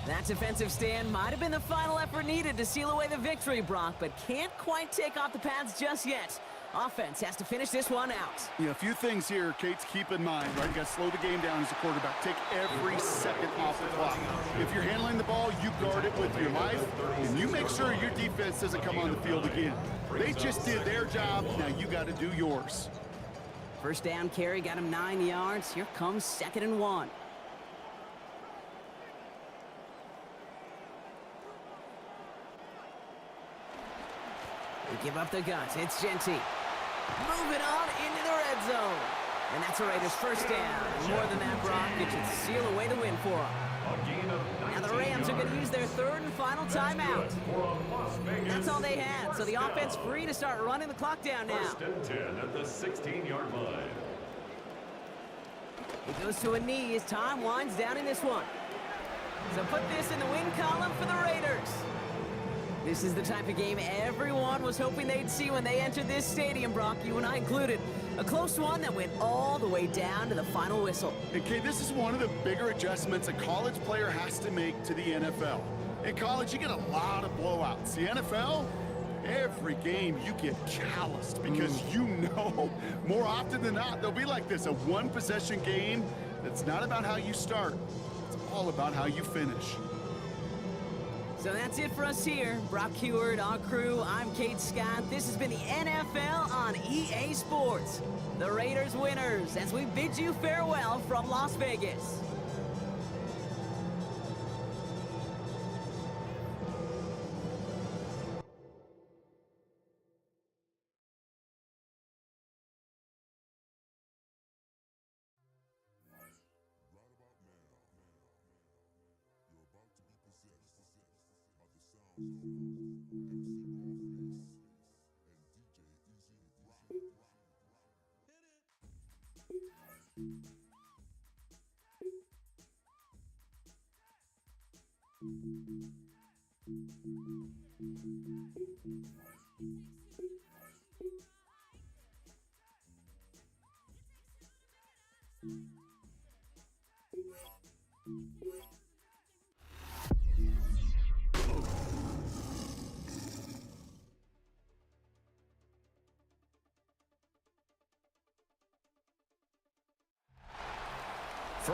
That defensive stand might have been the final effort needed to seal away the victory, Brock, but can't quite take off the pads just yet. Offense has to finish this one out. Yeah, a few things here, Kate, to keep in mind, right? You got to slow the game down as a quarterback. Take every second off the clock. If you're handling the ball, you guard it with your life, and you make sure your defense doesn't come on the field again. They just did their job. Now you got to do yours. First down carry got him 9 yards. Here comes 2nd and 1. They give up the guts. It's Genty. Moving on into the red zone. And that's a Raiders first down. More than that, Brock. It should seal away the win for them. Now the Rams are going to use their 3rd and final timeout. That's all they had. So the offense free to start running the clock down now. 1st and 10 at the 16-yard line. He goes to a knee as time winds down in this one. So put this in the win column for the Raiders. This is the type of game everyone was hoping they'd see when they entered this stadium, Brock, you and I included. A close one that went all the way down to the final whistle. Okay, this is one of the bigger adjustments a college player has to make to the NFL. In college, you get a lot of blowouts. The NFL, every game you get calloused because you know more often than not they'll be like this, a one-possession game that's not about how you start. It's all about how you finish. So that's it for us here. Brock Heward, our crew, I'm Kate Scott. This has been the NFL on EA Sports. The Raiders winners as we bid you farewell from Las Vegas.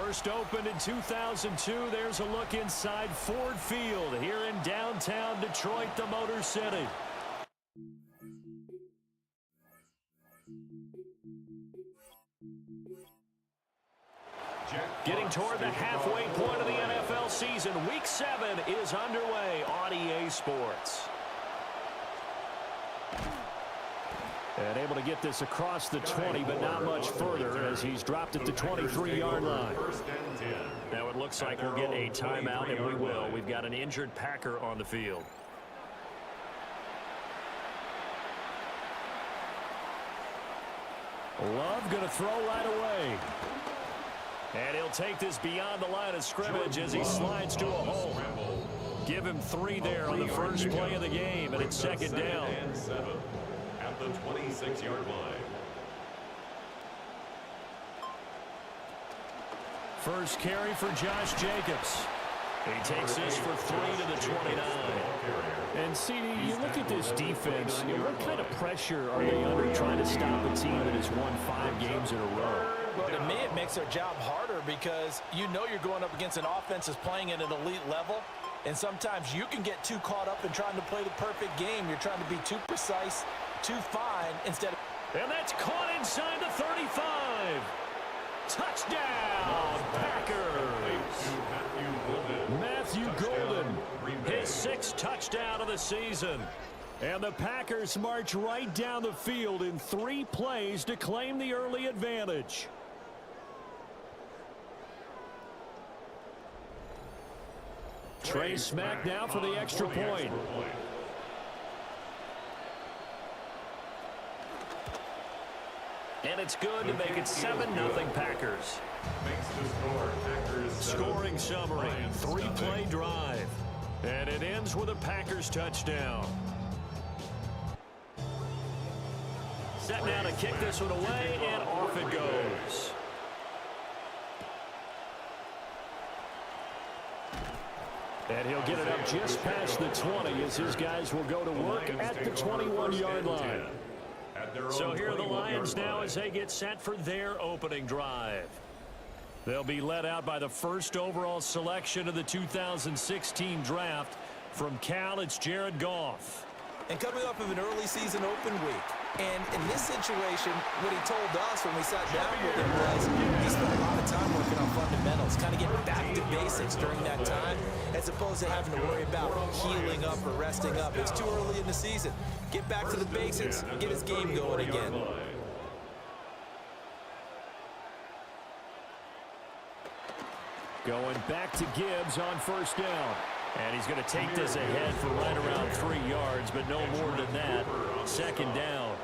First opened in 2002. There's a look inside Ford Field here in downtown Detroit, the Motor City. Getting toward the halfway point of the NFL season, Week 7 is underway on EA Sports. And able to get this across the 20, but not much further as he's dropped at the 23-yard line. Now it looks like we'll get a timeout, and we will. We've got an injured Packer on the field. Love going to throw right away. And he'll take this beyond the line of scrimmage as he slides to a hole. Give him 3 there on the first play of the game, and it's second down. At the 26-yard line. First carry for Josh Jacobs. He takes this for 3 to the 29. And CD, you look at this defense, what kind of pressure are they under trying to stop a team that has won 5 games in a row? Well, to me, it makes their job harder because you know you're going up against an offense that's playing at an elite level. And sometimes you can get too caught up in trying to play the perfect game. You're trying to be too precise, too fine instead of... And that's caught inside the 35. Touchdown, Packers. Matthew Golden, his 6th touchdown of the season. And the Packers march right down the field in 3 plays to claim the early advantage. Trey Smack now for the extra point. And it's good to make it 7-0 Packers. Scoring summary, 3-play drive. And it ends with a Packers touchdown. Set now to kick this one away, and off it goes. And he'll get it up just past the 20 as his guys will go to work at the 21-yard line. So here are the Lions now as they get set for their opening drive. They'll be led out by the first overall selection of the 2016 draft. From Cal, it's Jared Goff. And coming off of an early season open week. And in this situation, what he told us when we sat down with him was he spent a lot of time working on fundamentals, kind of getting back to basics during that time, as opposed to having to worry about healing up or resting up. It's too early in the season. Get back to the basics, get his game going again. Going back to Gibbs on first down. And he's going to take this ahead for right around 3 yards, but no more than that. Second down.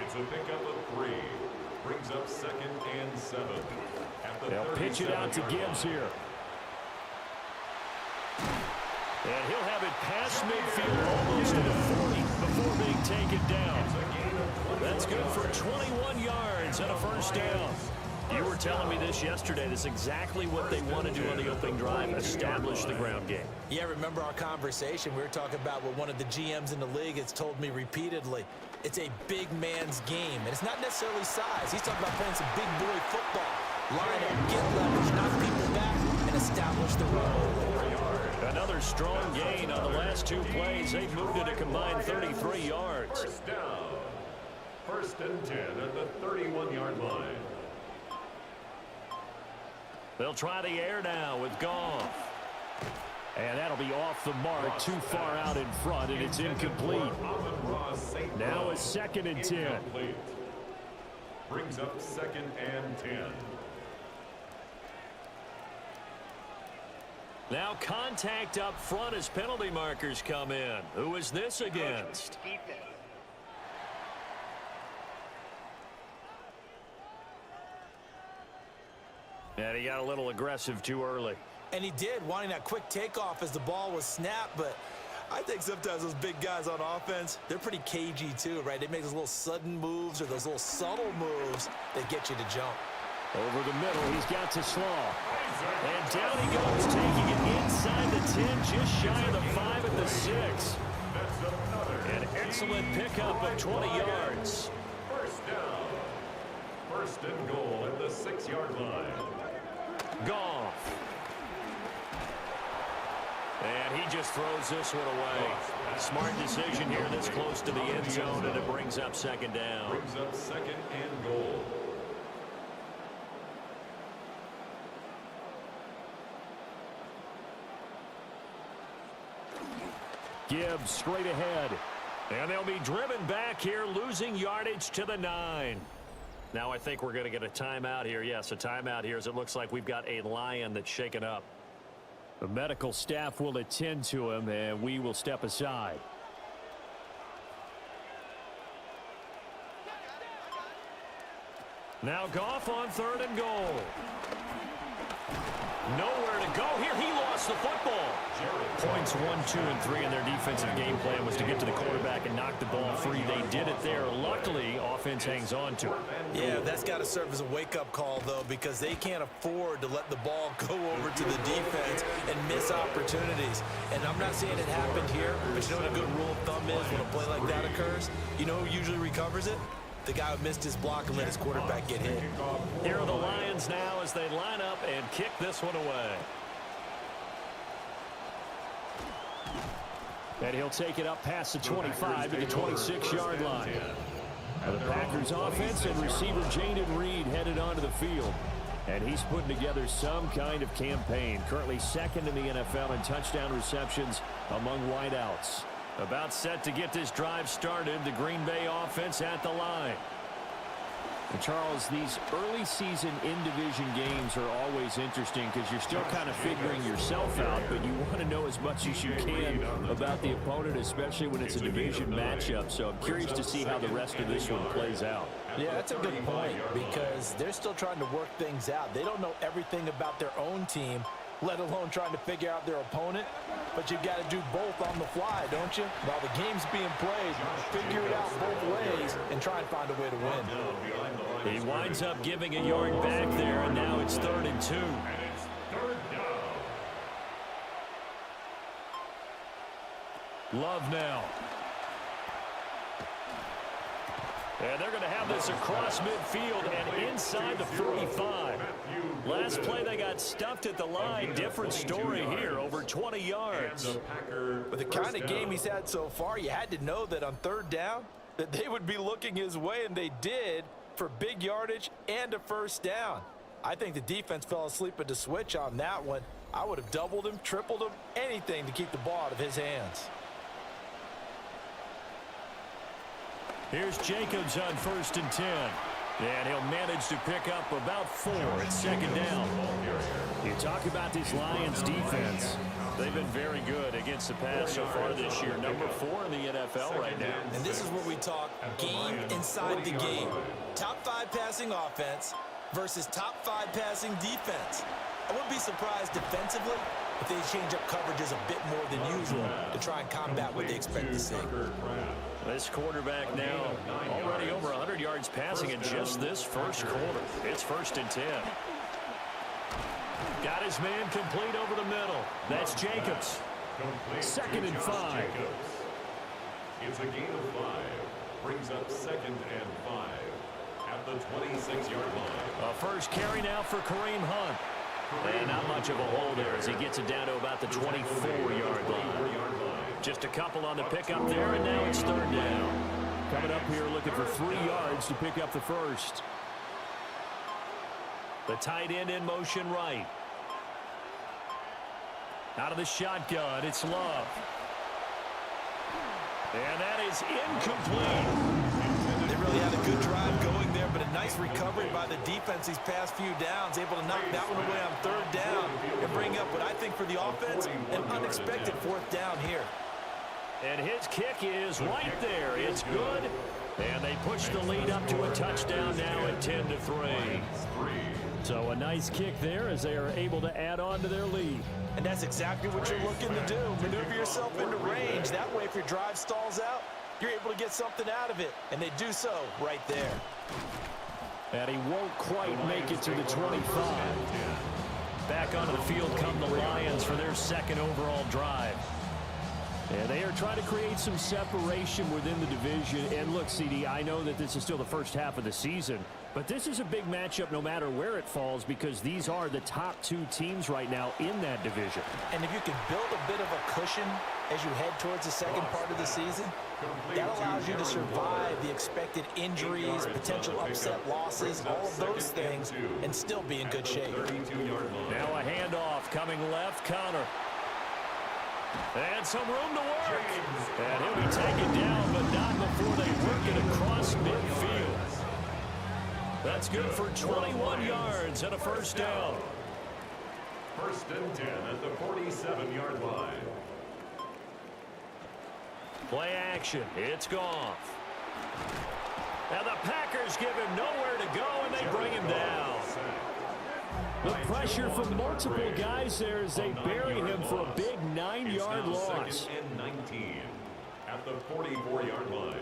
It's a pickup of 3. Brings up 2nd and 7. They'll pitch it out to Gibbs here. And he'll have it past midfield almost to the 40 before being taken down. That's good for 21 yards and a first down. You were telling me this yesterday. This is exactly what they want to do on the opening drive, establish the ground game. Yeah, remember our conversation? We were talking about what one of the GMs in the league has told me repeatedly. It's a big man's game, and it's not necessarily size. He's talking about playing some big boy football. Line up, get leverage, knock people back, and establish the run. Another strong gain on the last 2 plays. They've moved it a combined 33 yards. First down. 1st and 10 at the 31-yard line. They'll try the air now with Goff. And that'll be off the mark, too far out in front, and it's incomplete. Now it's 2nd and 10. Brings up 2nd and 10. Now contact up front as penalty markers come in. Who is this against? And he got a little aggressive too early. And he did, wanting that quick takeoff as the ball was snapped, but I think sometimes those big guys on offense, they're pretty cagey too, right? They make those little sudden moves or those little subtle moves that get you to jump. Over the middle, he's got to Slaw. And down he goes, taking it inside the 10, just shy of the 5 at the 6. An excellent pickup of 20 yards. First down. 1st and goal at the 6-yard line. Goff. And he just throws this one away. Smart decision here this close to the end zone, and it brings up second down. Brings up second and goal. Gibbs straight ahead. And they'll be driven back here, losing yardage to the 9. Now I think we're going to get a timeout here. Yes, a timeout here as it looks like we've got a Lion that's shaken up. The medical staff will attend to him, and we will step aside. Now Goff on 3rd and goal. Nowhere to go here. He lost the football. Points 1, 2, and 3 in their defensive game plan was to get to the quarterback and knock the ball free. They did it there. Luckily, offense hangs on to it. Yeah, that's got to serve as a wake-up call, though, because they can't afford to let the ball go over to the defense and miss opportunities. And I'm not saying it happened here, but you know what a good rule of thumb is when a play like that occurs? You know who usually recovers it? The guy who missed his block and let his quarterback get hit. Here are the Lions now as they line up and kick this one away. And he'll take it up past the 25 to the 26-yard line. The Packers offense and receiver Jaden Reed headed onto the field. And he's putting together some kind of campaign. Currently 2nd in the NFL in touchdown receptions among wideouts. About set to get this drive started, the Green Bay offense at the line. And Charles, these early season in-division games are always interesting because you're still kind of figuring yourself out, but you want to know as much as you can about the opponent, especially when it's a division matchup. So I'm curious to see how the rest of this one plays out. Yeah, that's a good point because they're still trying to work things out. They don't know everything about their own team, let alone trying to figure out their opponent. But you've got to do both on the fly, don't you? While the game's being played, figure it out both ways and try and find a way to win. He winds up giving a yard back there, and now it's 3rd and 2. Love now. And they're going to have this across midfield and inside the 45. Last play, they got stuffed at the line. Different story here, over 20 yards. With the kind of game he's had so far, you had to know that on 3rd down, that they would be looking his way, and they did, for big yardage and a 1st down. I think the defense fell asleep at the switch on that one. I would have doubled him, tripled him, anything to keep the ball out of his hands. Here's Jacobs on 1st and 10. And he'll manage to pick up about 4 at 2nd down. You talk about this Lions defense. They've been very good against the pass so far this year. Number 4 in the NFL right now. And this is where we talk game inside the game. Top 5 passing offense versus top 5 passing defense. I wouldn't be surprised defensively if they change up coverages a bit more than usual to try and combat what they expect to see. This quarterback now already over 100 yards passing in just this first quarter. It's 1st and 10. Got his man complete over the middle. That's Jacobs. 2nd and 5. It's a gain of 5. Brings up 2nd and 5 at the 26-yard line. A first carry now for Kareem Hunt. And not much of a hole there as he gets it down to about the 24-yard line. Just a couple on the pickup there, and now it's 3rd down. Coming up here looking for 3 yards to pick up the first. The tight end in motion right. Out of the shotgun, it's Love. And that is incomplete. They really had a good drive going there, but a nice recovery by the defense these past few downs, able to knock that one away on 3rd down and bring up what I think for the offense, an unexpected 4th down here. And his kick is right there. It's good. And they push the lead up to a touchdown now at 10-3. So a nice kick there as they are able to add on to their lead. And that's exactly what you're looking to do. Maneuver yourself into range. That way, if your drive stalls out, you're able to get something out of it. And they do so right there. And he won't quite make it to the 25. Back onto the field come the Lions for their 2nd overall drive. And they are trying to create some separation within the division. And look, CD, I know that this is still the first half of the season, But this is a big matchup no matter where it falls because these are the top two teams right now in that division. And if you can build a bit of a cushion as you head towards the second part of the season, that allows you to survive the expected injuries, potential upset losses, all of those things, and still be in good shape. Now a handoff coming left, Connor. And some room to work. And he'll be taken down, but not before they work it across midfield. That's good for 21 yards and a first down. First and 10 at the 47-yard line. Play action. It's Goff. And the Packers give him nowhere to go, and they bring him down. The pressure from multiple guys there as they bury him for a big 9-yard loss. Second and 19 at the 44-yard line.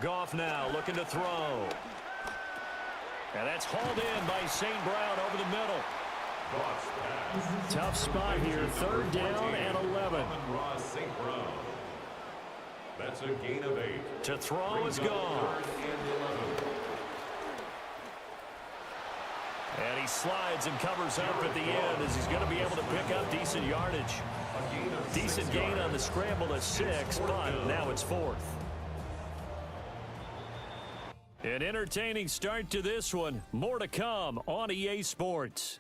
Goff now looking to throw. And that's hauled in by St. Brown over the middle. Tough spot here. Third down and 11. St. Brown. That's a gain of 8. To throw is gone. And he slides and covers up at the end as he's going to be able to pick up decent yardage. Decent gain on the scramble to 6, but now it's 4th. An entertaining start to this one. More to come on EA Sports.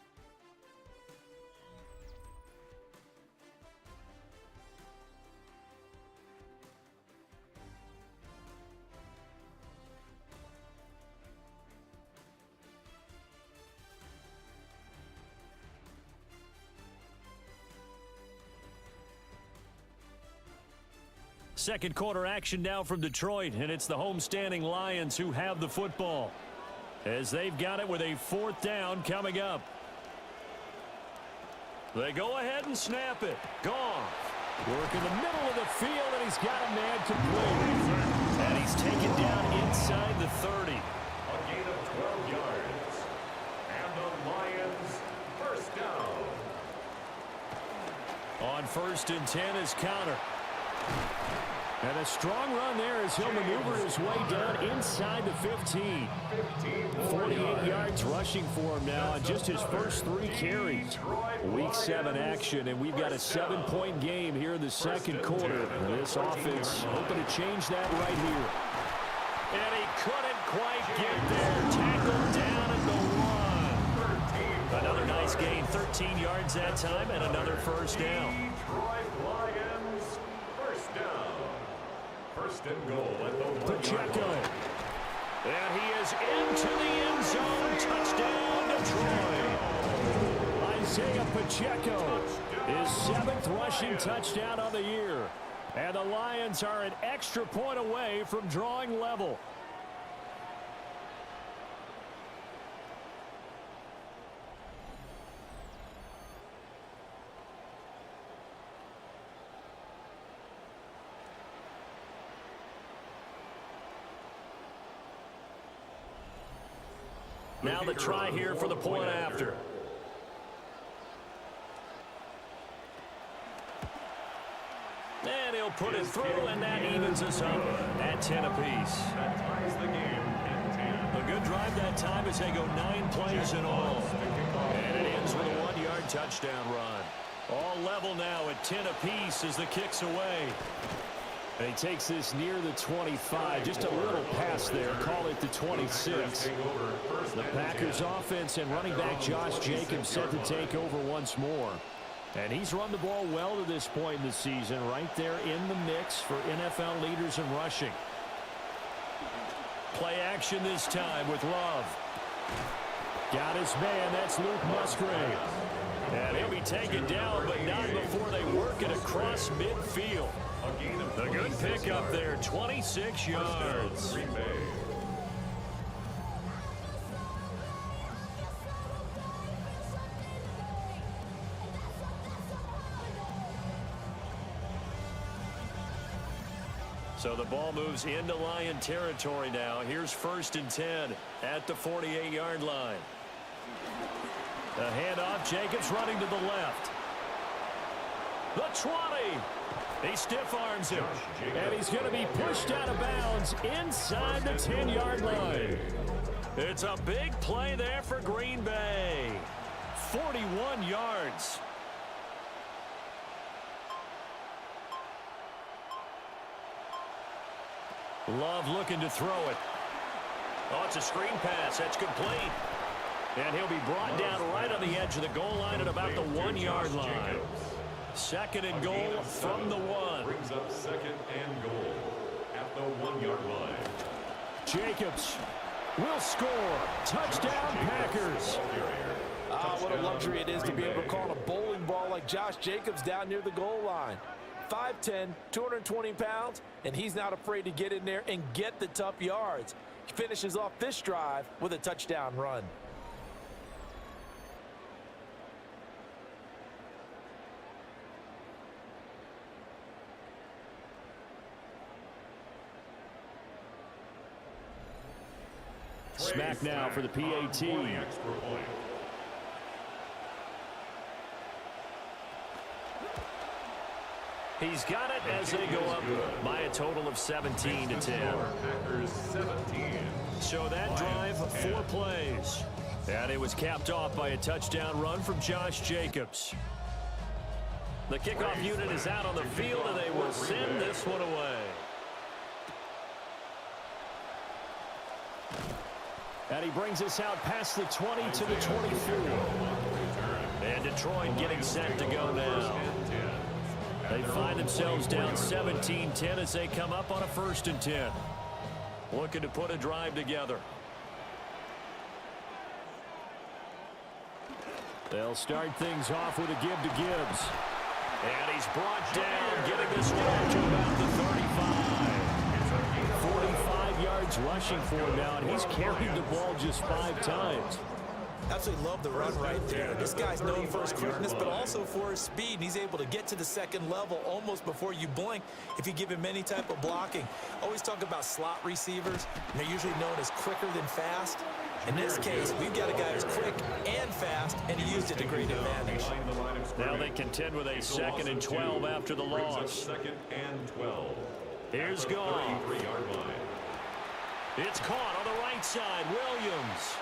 Second quarter action now from Detroit, and it's the homestanding Lions who have the football as they've got it with a 4th down coming up. They go ahead and snap it. Goff. Work in the middle of the field, and he's got a man complete. And he's taken down inside the 30. A gain of 12 yards. And the Lions first down. On 1st and 10 is Connor. And a strong run there as he'll maneuver his way down inside the 15. 48 yards rushing for him now on just his first 3 carries. Week 7 action, and we've got a 7-point game here in the second quarter. And this offense hoping to change that right here. And he couldn't quite get there. Tackled down at the 1. Another nice gain, 13 yards that time, and another first down. First and goal at the 1-yard Pacheco. line. And he is into the end zone. Touchdown, Detroit. Isaiah Pacheco, his 7th rushing touchdown of the year. And the Lions are an extra point away from drawing level. Now the try here for the point after. And he'll put it through, and that evens us up at 10 apiece. That ties the game at 10. A good drive that time as they go 9 plays in all. And it ends with a 1-yard touchdown run. All level now at 10 apiece as the kick's away. And he takes this near the 25. Just a little pass there. Call it the 26. The Packers offense and running back Josh Jacobs set to take over once more. And he's run the ball well to this point in the season. Right there in the mix for NFL leaders in rushing. Play action this time with Love. Got his man. That's Luke Musgrave. And he'll be taken down, but not before they work it across midfield. A good pickup there, 26 yards. So the ball moves into Lion territory now. Here's 1st and 10 at the 48-yard line. The handoff, Jacobs running to the left. The 20. He stiff arms him, and he's going to be pushed out of bounds inside the 10-yard line. It's a big play there for Green Bay. 41 yards. Love looking to throw it. Oh, it's a screen pass. That's complete. And he'll be brought down right on the edge of the goal line at about the 1-yard line. Second and goal from the 1. Brings up second and goal at the 1-yard line. Jacobs will score. Touchdown, Packers. What a luxury it is to be able to call a bowling ball like Josh Jacobs down near the goal line. 5'10", 220 pounds, and he's not afraid to get in there and get the tough yards. He finishes off this drive with a touchdown run. Smack now for the PAT. He's got it as they go up by a total of 17 to 10. Packers 17. So that drive, 4 plays. And it was capped off by a touchdown run from Josh Jacobs. The kickoff unit is out on the field, and they will send this one away. And he brings us out past the 20 to the 24. And Detroit getting set to go now. They find themselves down 17-10 as they come up on a 1st and 10. Looking to put a drive together. They'll start things off with a give to Gibbs. And he's brought down, getting this one up to about the 35. 45 yards rushing for him now, and he's carried the ball just 5 times. Absolutely love the run right there. This guy's known for his quickness, but also for his speed. And he's able to get to the second level almost before you blink if you give him any type of blocking. Always talk about slot receivers, and they're usually known as quicker than fast. In this case, we've got a guy who's quick and fast, and he used it to great advantage. Now they contend with a 2nd and 12 after the loss. 2nd and 12. Here's Goff. It's caught on the right side. Williams.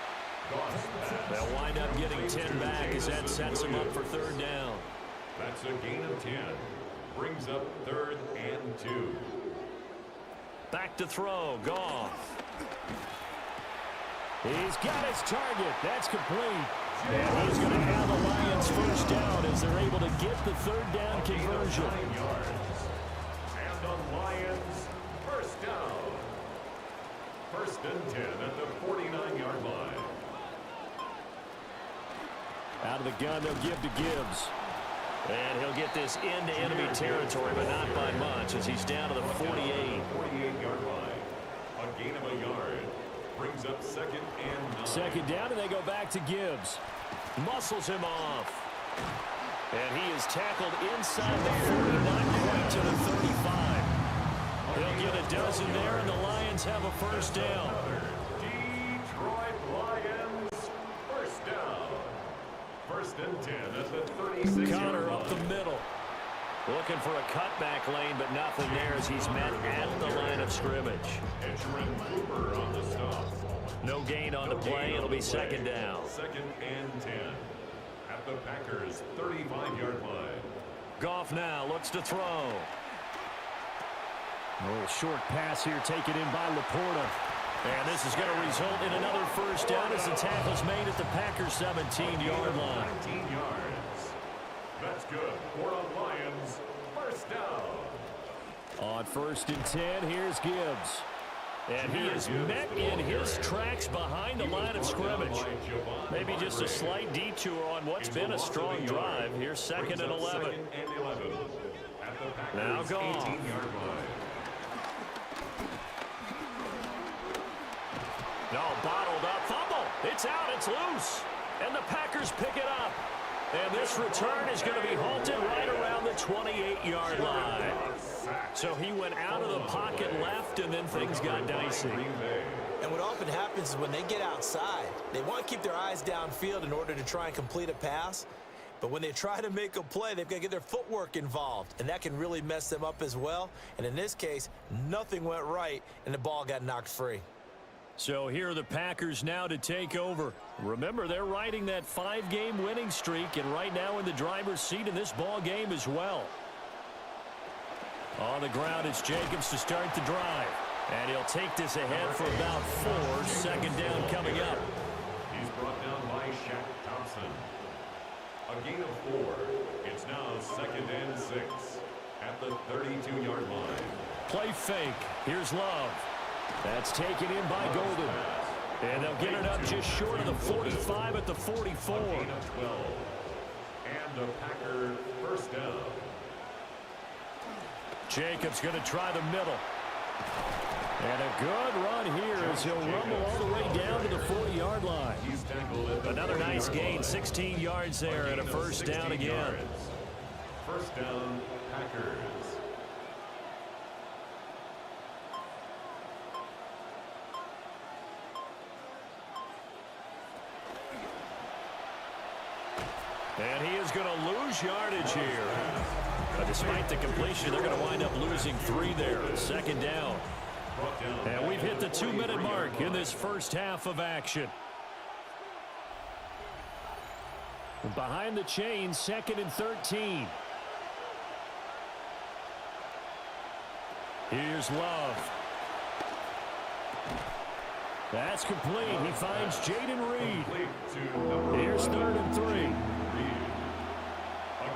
They'll wind up getting 10 back as that sets them up for 3rd down. That's a gain of 10. Brings up 3rd and 2. Back to throw. Goff. He's got his target. That's complete. And he's going to have the Lions 1st down as they're able to get the 3rd down conversion. And the Lions 1st down. 1st and 10 at the 49-yard line. Out of the gun, they'll give to Gibbs. And he'll get this into enemy territory, but not by much as he's down to the 48. 48-yard line. A gain of a yard. Brings up 2nd and 9. 2nd down, and they go back to Gibbs. Muscles him off. And he is tackled inside the 49, point to the 35. They'll get a dozen there, and the Lions have a 1st down. Detroit Lions 1st down. 1st and 10 at the 36. Connor up the middle. Looking for a cutback lane, but nothing there as he's met at the line of scrimmage. Edgerrin Cooper on the stop. No gain on the play. It'll be 2nd down. 2nd and 10 at the Packers 35-yard line. Goff now looks to throw. A little short pass here taken in by Laporta. And this is going to result in another 1st down as the tackle's made at the Packers 17-yard line. 19 yards. That's good for the Lions. 1st down. On 1st and 10, here's Gibbs. And he is met in his tracks behind the line of scrimmage. Maybe just a slight detour on what's been a strong drive. Here's 2nd and 11. Now Goff. 18-yard line. No, bottled up. Fumble. It's out. It's loose. And the Packers pick it up. And this return is going to be halted right around the 28-yard line. So he went out of the pocket left, and then things got dicey. And what often happens is when they get outside, they want to keep their eyes downfield in order to try and complete a pass. But when they try to make a play, they've got to get their footwork involved, and that can really mess them up as well. And in this case, nothing went right, and the ball got knocked free. So here are the Packers now to take over. Remember, they're riding that 5-game winning streak, and right now in the driver's seat in this ball game as well. On the ground, it's Jacobs to start the drive. And he'll take this ahead for about 4. Second down coming up. He's brought down by Shaq Thompson. A gain of 4. It's now 2nd and 6 at the 32-yard line. Play fake. Here's Love. That's taken in by Golden. And they'll get it up just short of the 45 at the 44. A gain of 12. And the Packer first down. Jacobs going to try the middle. And a good run here as he'll rumble all the way down to the 40-yard line. Another nice gain, 16 yards there and a first down again. First down, Packers. And he is going to lose yardage here. But despite the completion, they're going to wind up losing 3 there. Second down. And we've hit the 2-minute mark in this first half of action. Behind the chains, 2nd and 13. Here's Love. That's complete. He finds Jaden Reed. Here's 3rd and 3. A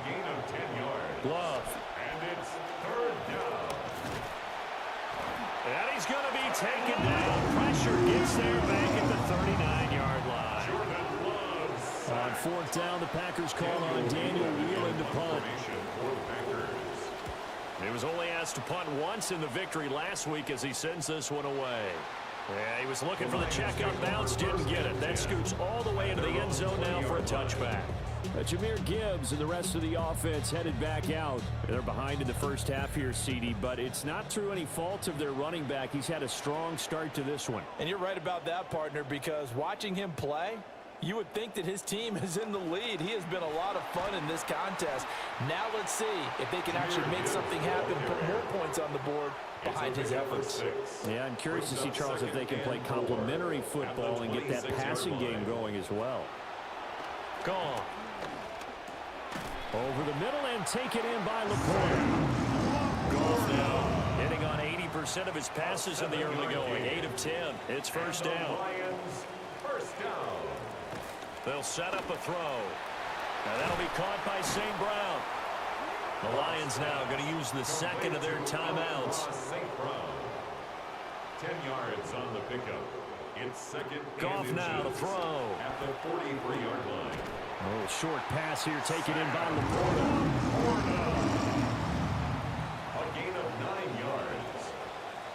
gain of 10 yards. Love. And it's 3rd down. And he's going to be taken down. Pressure gets there back at the 39-yard line. On 4th down, the Packers call on Daniel Wheeling to punt. He was only asked to punt once in the victory last week as he sends this one away. Yeah, he was looking for the checkout bounce, didn't get it. That scoots all the way into the end zone now for a touchback. Jameer Gibbs and the rest of the offense headed back out. They're behind in the first half here, CD, but it's not through any fault of their running back. He's had a strong start to this one. And you're right about that, partner, because watching him play, you would think that his team is in the lead. He has been a lot of fun in this contest. Now let's see if they can actually make something happen, put more points on the board behind his efforts. Yeah, I'm curious to see, Charles, if they can play complementary football and get that passing game going as well. Gone. Over the middle and taken in by Laporte. Goff now hitting on 80% of his passes in the early going. 8 of 10. It's first down. They'll set up a throw. And that'll be caught by St. Brown. The Lions now going to use the second of their timeouts. St. Brown. 10 yards on the pickup. It's 2nd. Goff now to throw. At the 43-yard line. A little short pass here taken in by Laporte. A gain of 9 yards.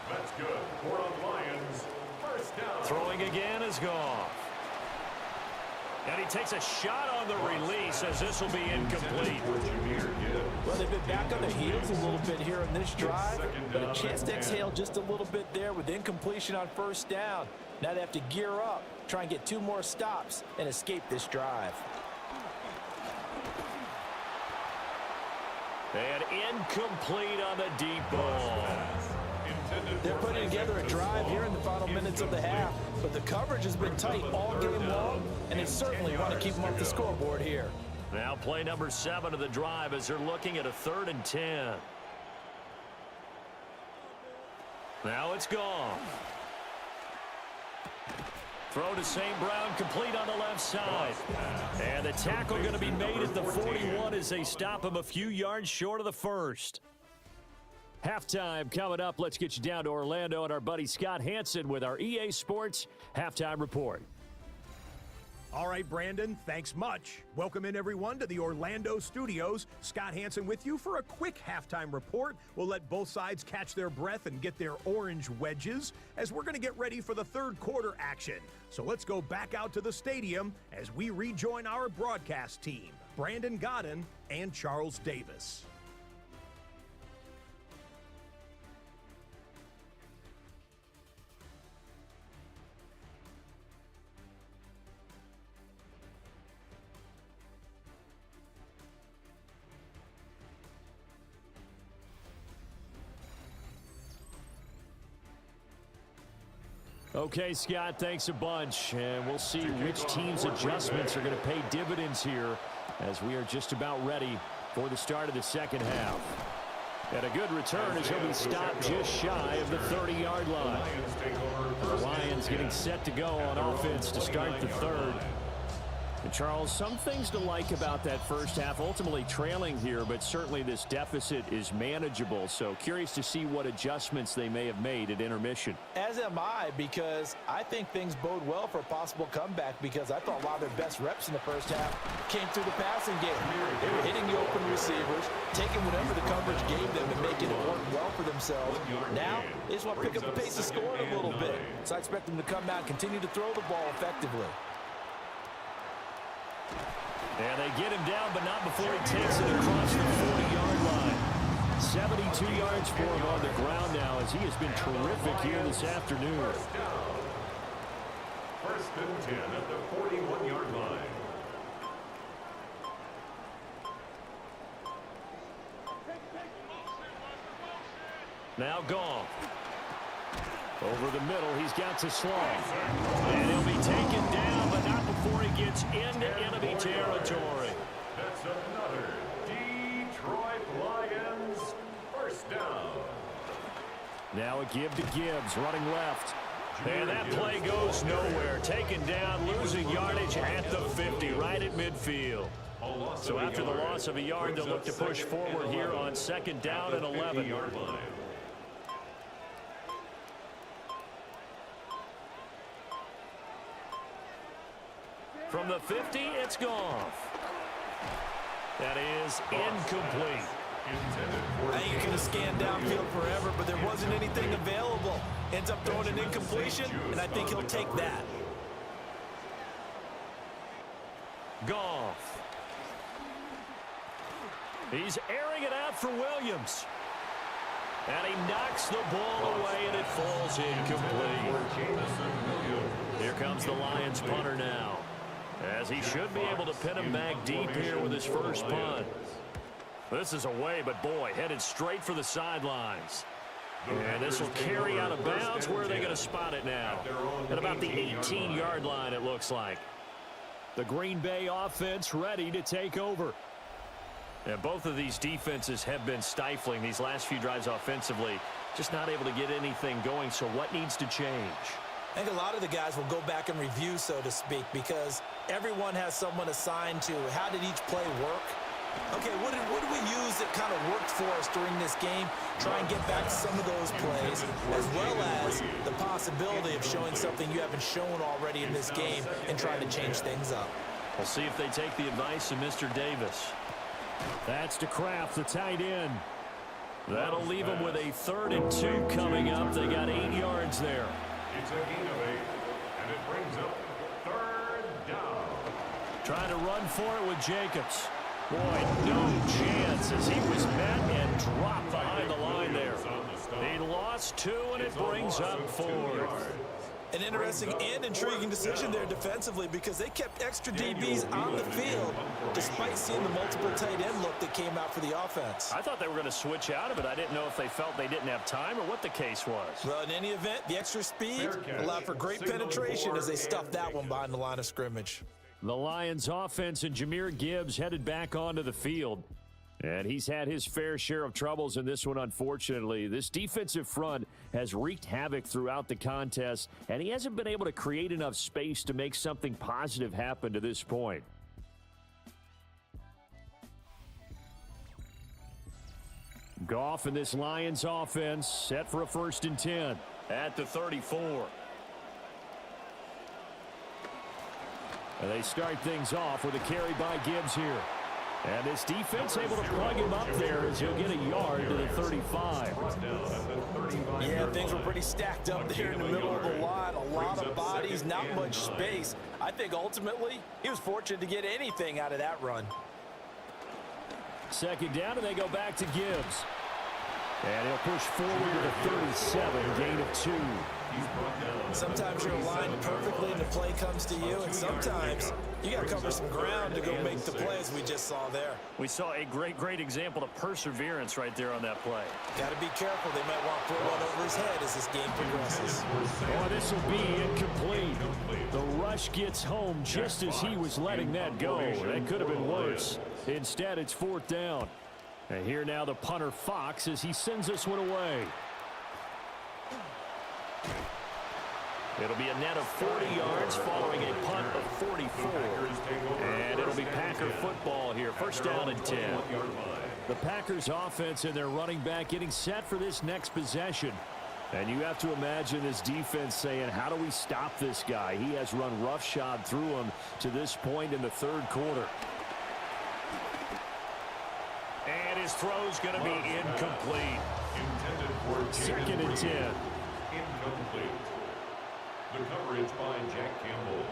That's good for the Lions. First down. Throwing again is Goff. And he takes a shot on the release as this will be incomplete. Well, they've been back on their heels a little bit here on this drive, but a chance to exhale just a little bit there with incompletion on first down. Now they have to gear up, try and get 2 more stops and escape this drive. And incomplete on the deep ball. They're putting together a drive here in the final minutes of the half, but the coverage has been tight all game long, and they certainly want to keep them off the scoreboard here. Now play number 7 of the drive as they're looking at a 3rd and 10. Now it's gone. Throw to St. Brown, complete on the left side. And the tackle going to be made at the 41 as they stop him a few yards short of the first. Halftime coming up. Let's get you down to Orlando and our buddy Scott Hansen with our EA Sports Halftime Report. All right, Brandon, thanks much. Welcome in, everyone, to the Orlando studios. Scott Hansen with you for a quick halftime report. We'll let both sides catch their breath and get their orange wedges as we're going to get ready for the third quarter action. So let's go back out to the stadium as we rejoin our broadcast team, Brandon Godden and Charles Davis. Okay, Scott, thanks a bunch. And we'll see which team's adjustments are going to pay dividends here as we are just about ready for the start of the second half. And a good return as he'll be stopped just shy of the 30-yard line. The Lions getting set to go on offense to start the third. And Charles, some things to like about that first half, ultimately trailing here, but certainly this deficit is manageable. So curious to see what adjustments they may have made at intermission. As am I, because I think things bode well for a possible comeback, because I thought a lot of their best reps in the first half came through the passing game. They were hitting the open receivers, taking whatever the coverage gave them and making it work well for themselves. Now, they just want to pick up the pace of scoring a little bit. So I expect them to come out and continue to throw the ball effectively. And they get him down, but not before he takes it across the 40-yard line. 72 yards for him on the ground now, as he has been terrific here this afternoon. First and 10 at the 41-yard line. Now Goff. Over the middle, he's got to Sloan. And he'll be taken down, but not before he gets into enemy territory. That's another Detroit Lions first down. Now a give to Gibbs, running left. And that play goes nowhere. Taken down, losing yardage at the 50, right at midfield. So after the loss of a yard, they'll look to push forward here on second down and 11. From the 50, it's Goff. That is incomplete. I think you could have scanned downfield forever, but there wasn't anything available. Ends up throwing an incompletion, and I think he'll take that. Goff. He's airing it out for Williams. And he knocks the ball away, and it falls incomplete. Here comes the Lions punter now, as he should be able to pin him back deep here with his first punt. This is away, but boy, headed straight for the sidelines. And this will carry out of bounds. Where are they going to spot it now? At about the 18-yard line, it looks like. The Green Bay offense ready to take over. And both of these defenses have been stifling these last few drives offensively. Just not able to get anything going, so what needs to change? I think a lot of the guys will go back and review, so to speak, because everyone has someone assigned to how did each play work. Okay, what did we use that kind of worked for us during this game? Try and get back some of those plays, as well as the possibility of showing something you haven't shown already in this game and trying to change things up. We'll see if they take the advice of Mr. Davis. That's to Kraft, the tight end. That'll leave them with a 3rd and 2 coming up. They got 8 yards there. It's a gain of 8, and it brings up 3rd down. Trying to run for it with Jacobs. Boy, no chance as he was met and dropped behind the line there. He lost 2, and it brings up 4. An interesting and intriguing decision there defensively, because they kept extra DBs on the field despite seeing the multiple tight end look that came out for the offense. I thought they were going to switch out of it. I didn't know if they felt they didn't have time or what the case was. Well, in any event, the extra speed allowed for great penetration as they stuffed that one behind the line of scrimmage. The Lions offense and Jahmyr Gibbs headed back onto the field. And he's had his fair share of troubles in this one, unfortunately. This defensive front has wreaked havoc throughout the contest, and he hasn't been able to create enough space to make something positive happen to this point. Goff and this Lions offense set for a 1st and 10 at the 34. And they start things off with a carry by Gibbs here. And this defense able to plug him up there as he'll get a yard to the 35. Yeah, things were pretty stacked up there in the middle of the line. A lot of bodies, not much space. I think ultimately he was fortunate to get anything out of that run. 2nd down, and they go back to Gibbs. And he'll push forward to the 37, gain of 2. Sometimes you're aligned perfectly and the play comes to you, and sometimes you got to cover some ground to go make the play, as we just saw there. We saw a great example of perseverance right there on that play. Got to be careful. They might want to put one over his head as this game progresses. Oh, this will be incomplete. The rush gets home just as he was letting that go. That could have been worse. Instead, it's 4th down. And here now the punter Fox as he sends this one away. It'll be a net of 40 yards following a punt of 44. And it'll be Packer football here. 1st down and 10. The Packers offense and their running back getting set for this next possession. And you have to imagine this defense saying, how do we stop this guy? He has run roughshod through him to this point in the 3rd quarter. And his throw's going to be incomplete. 2nd and 10. Incomplete. The coverage by Jack Campbell.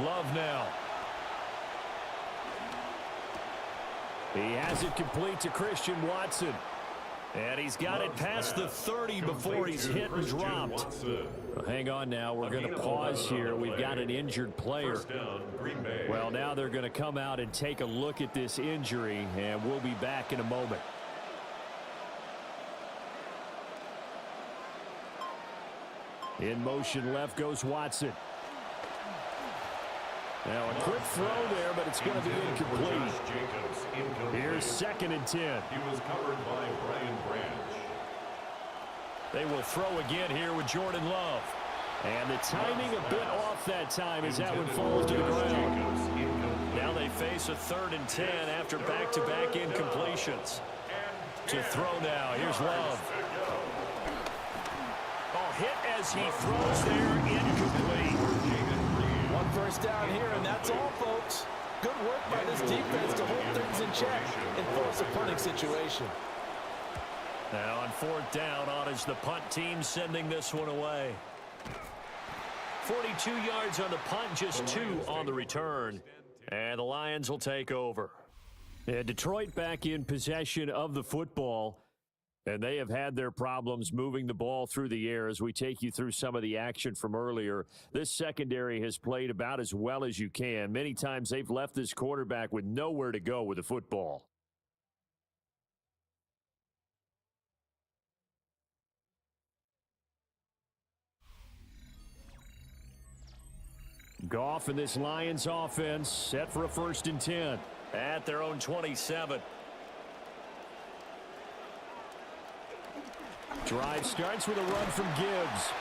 Love now. He has it complete to Christian Watson. And he's got it past the 30 before he's hit and dropped. Well, hang on now. We're going to pause here. We've got an injured player. Well, now they're going to come out and take a look at this injury, and we'll be back in a moment. In motion left goes Watson. Now a quick throw there, but it's going to be incomplete. Here's 2nd and 10. He was covered by Brian Branch. They will throw again here with Jordan Love. And the timing a bit off that time as that one falls to the ground. Now they face a 3rd and 10 after back-to-back incompletions. To throw now, here's Love. Oh, hit as he throws there, incomplete. 1 first down here, and that's all, folks. Good work by this defense to hold things in check and force a punting situation. Now on 4th down, on is the punt team sending this one away. 42 yards on the punt, just 2 on the return. And the Lions will take over. And Detroit back in possession of the football. And they have had their problems moving the ball through the air as we take you through some of the action from earlier. This secondary has played about as well as you can. Many times they've left this quarterback with nowhere to go with the football. Goff and this Lions offense set for a 1st and 10 at their own 27. Drive starts with a run from Gibbs.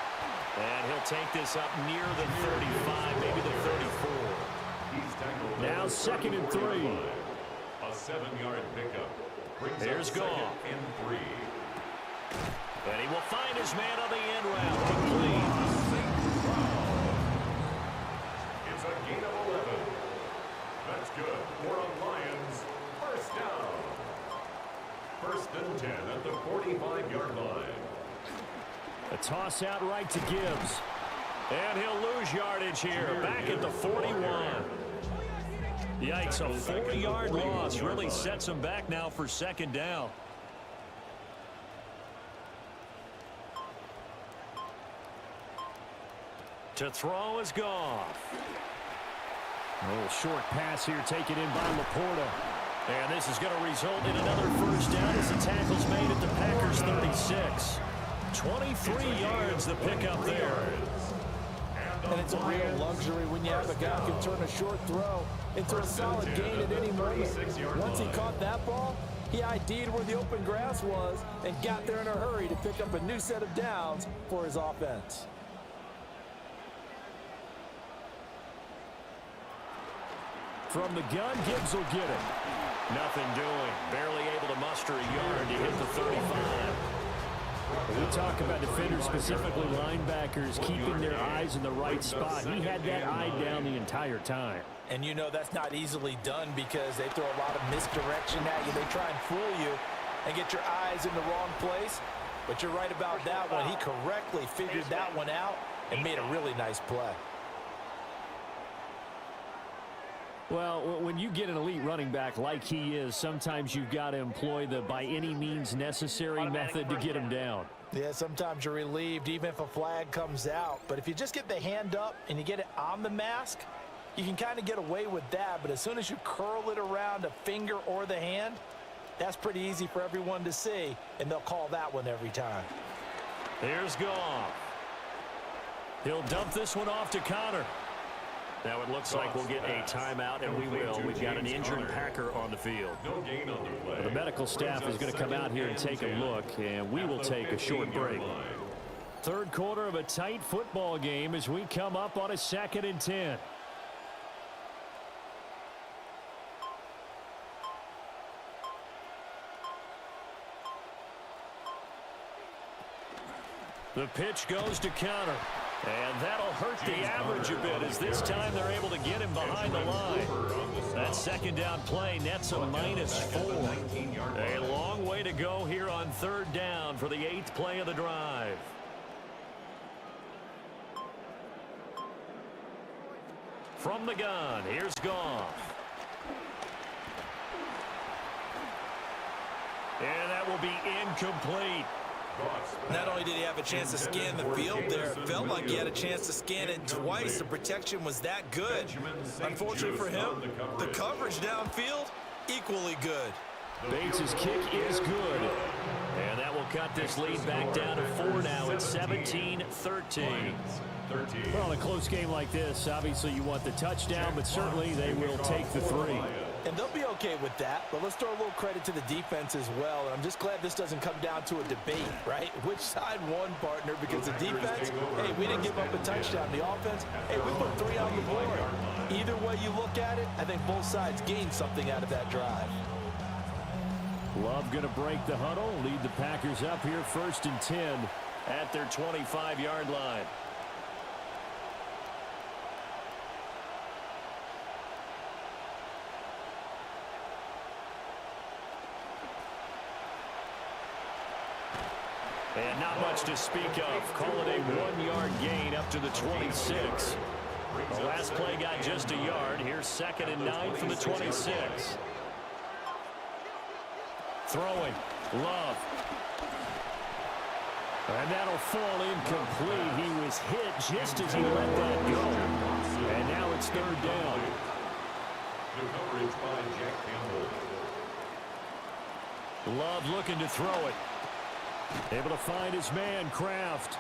And he'll take this up near the 35, maybe the 34. Now 2nd and 3. A 7-yard pickup. Here's Goff. And 3. And he will find his man on the end route. Complete. It's a gain of 11. That's good for a Lions 1st down. 1st and 10 at the 45-yard line. A toss out right to Gibbs. And he'll lose yardage here. Back at the 41. Yikes, a 40-yard loss really sets him back now for 2nd down. To throw is Goff. A little short pass here taken in by Laporta. And this is going to result in another 1st down as the tackle's made at the Packers 36. 23 yards the pickup there. And it's a real luxury when you have a guy who can turn a short throw into a solid gain at any moment. Once he caught that ball, he ID'd where the open grass was and got there in a hurry to pick up a new set of downs for his offense. From the gun, Gibbs will get it. Nothing doing. Barely able to muster a yard to hit the 35. We talk about defenders, specifically linebackers, keeping their eyes in the right spot. He had that eye down the entire time. And you know that's not easily done because they throw a lot of misdirection at you. They try and fool you and get your eyes in the wrong place. But you're right about that one. He correctly figured that one out and made a really nice play. Well, when you get an elite running back like he is, sometimes you've got to employ the by any means necessary method to get him down. Yeah, sometimes you're relieved even if a flag comes out. But if you just get the hand up and you get it on the mask, you can kind of get away with that. But as soon as you curl it around a finger or the hand, that's pretty easy for everyone to see, and they'll call that one every time. Here's Goff. He'll dump this one off to Connor. Now it looks like we'll get a timeout, and we will. We've got an injured Packer on the field. No gain on the play. The medical staff is going to come out here and take a look, and we will take a short break. Third quarter of a tight football game as we come up on a 2nd and 10. The pitch goes to Connor. And that'll hurt the average a bit as this time they're able to get him behind the line. That 2nd down play nets a -4. A long way to go here on 3rd down for the 8th play of the drive. From the gun, here's Goff. And that will be incomplete. Not only did he have a chance to scan the field there, it felt like he had a chance to scan it twice. The protection was that good. Unfortunately for him, the coverage downfield, equally good. Bates' kick is good. And that will cut this lead back down to 4 now. It's 17-13. Well, in a close game like this, obviously you want the touchdown, but certainly they will take the 3. And they'll be okay with that, but let's throw a little credit to the defense as well. And I'm just glad this doesn't come down to a debate, right? Which side won, partner? Because the defense, hey, we didn't give up a touchdown. The offense, hey, we put 3 on the board. Either way you look at it, I think both sides gained something out of that drive. Love going to break the huddle, lead the Packers up here 1st and 10 at their 25-yard line. And not much to speak of. Call it a 1-yard gain up to the 26. The last play got just a yard. Here's 2nd and 9 from the 26. Throwing. Love. And that'll fall incomplete. He was hit just as he let that go. And now it's 3rd down. The coverage by Jack Campbell. Love looking to throw it. Able to find his man, Kraft.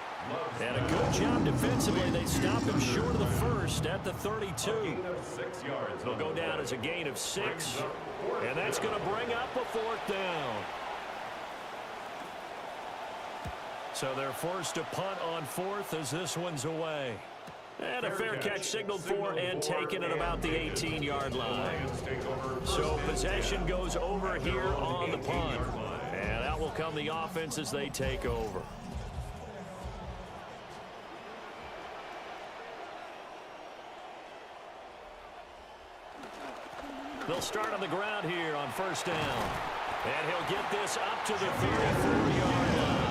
And a good job defensively. They stop him short of the 1st at the 32. They'll go down as a gain of 6. And that's going to bring up a 4th down. So they're forced to punt on 4th as this one's away. And a fair catch signaled for and taken at about the 18-yard line. So possession goes over here on the punt. And out will come the offense as they take over. They'll start on the ground here on 1st down. And he'll get this up to the 34-yard line.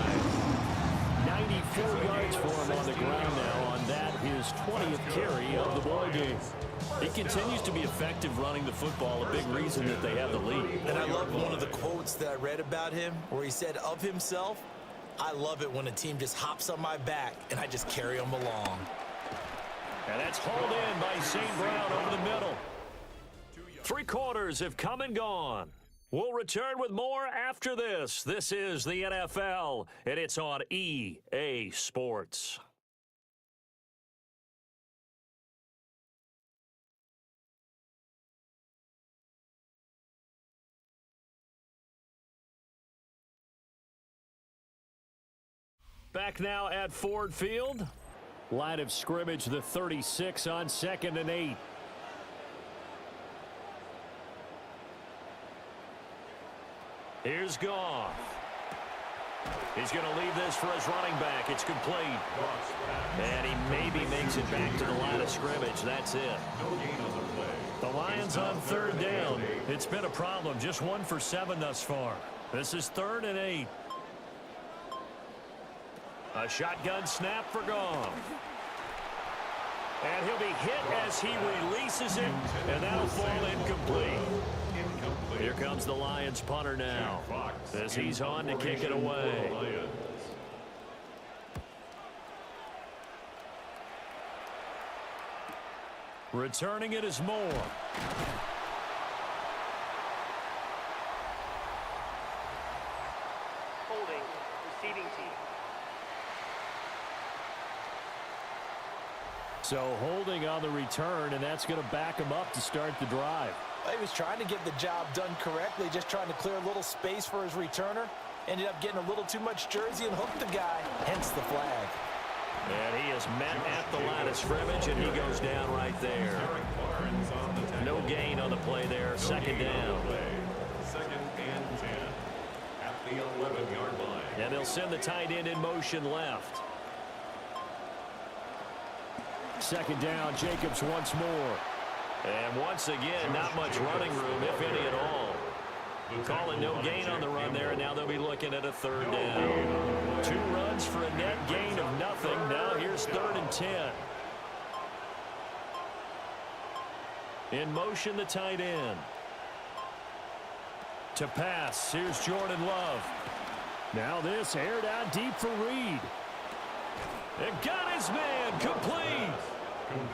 94 yards for him on the ground now on that, his 20th carry of the ball game. He continues to be effective running the football, a big reason that they have the lead. And I love one of the quotes that I read about him where he said of himself, "I love it when a team just hops on my back and I just carry them along." And that's hauled in by St. Brown over the middle. 3 quarters have come and gone. We'll return with more after this. This is the NFL, and it's on EA Sports. Back now at Ford Field. Line of scrimmage, the 36 on 2nd and 8. Here's Goff. He's going to leave this for his running back. It's complete. And he maybe makes it back to the line of scrimmage. That's it. The Lions on 3rd down. It's been a problem. Just 1 for 7 thus far. This is 3rd and 8. A shotgun snap for Goff. And he'll be hit as he releases it, and that'll fall incomplete. Here comes the Lions punter now, as he's on to kick it away. Returning it is Moore. Holding, receiving team. So holding on the return, and that's going to back him up to start the drive. He was trying to get the job done correctly, just trying to clear a little space for his returner. Ended up getting a little too much jersey and hooked the guy, hence the flag. And he is met at the line of scrimmage, and he goes down right there. No gain on the play there. Second down. Second and 10 at the 11-yard line. And they'll send the tight end in motion left. Second down, Jacobs once more. And once again, not much running room, if any at all. Calling no gain on the run there, and now they'll be looking at a third down. 2 runs for a net gain of nothing. Now here's 3rd and 10. In motion, the tight end. To pass, here's Jordan Love. Now this aired out deep for Reed. And got his man complete.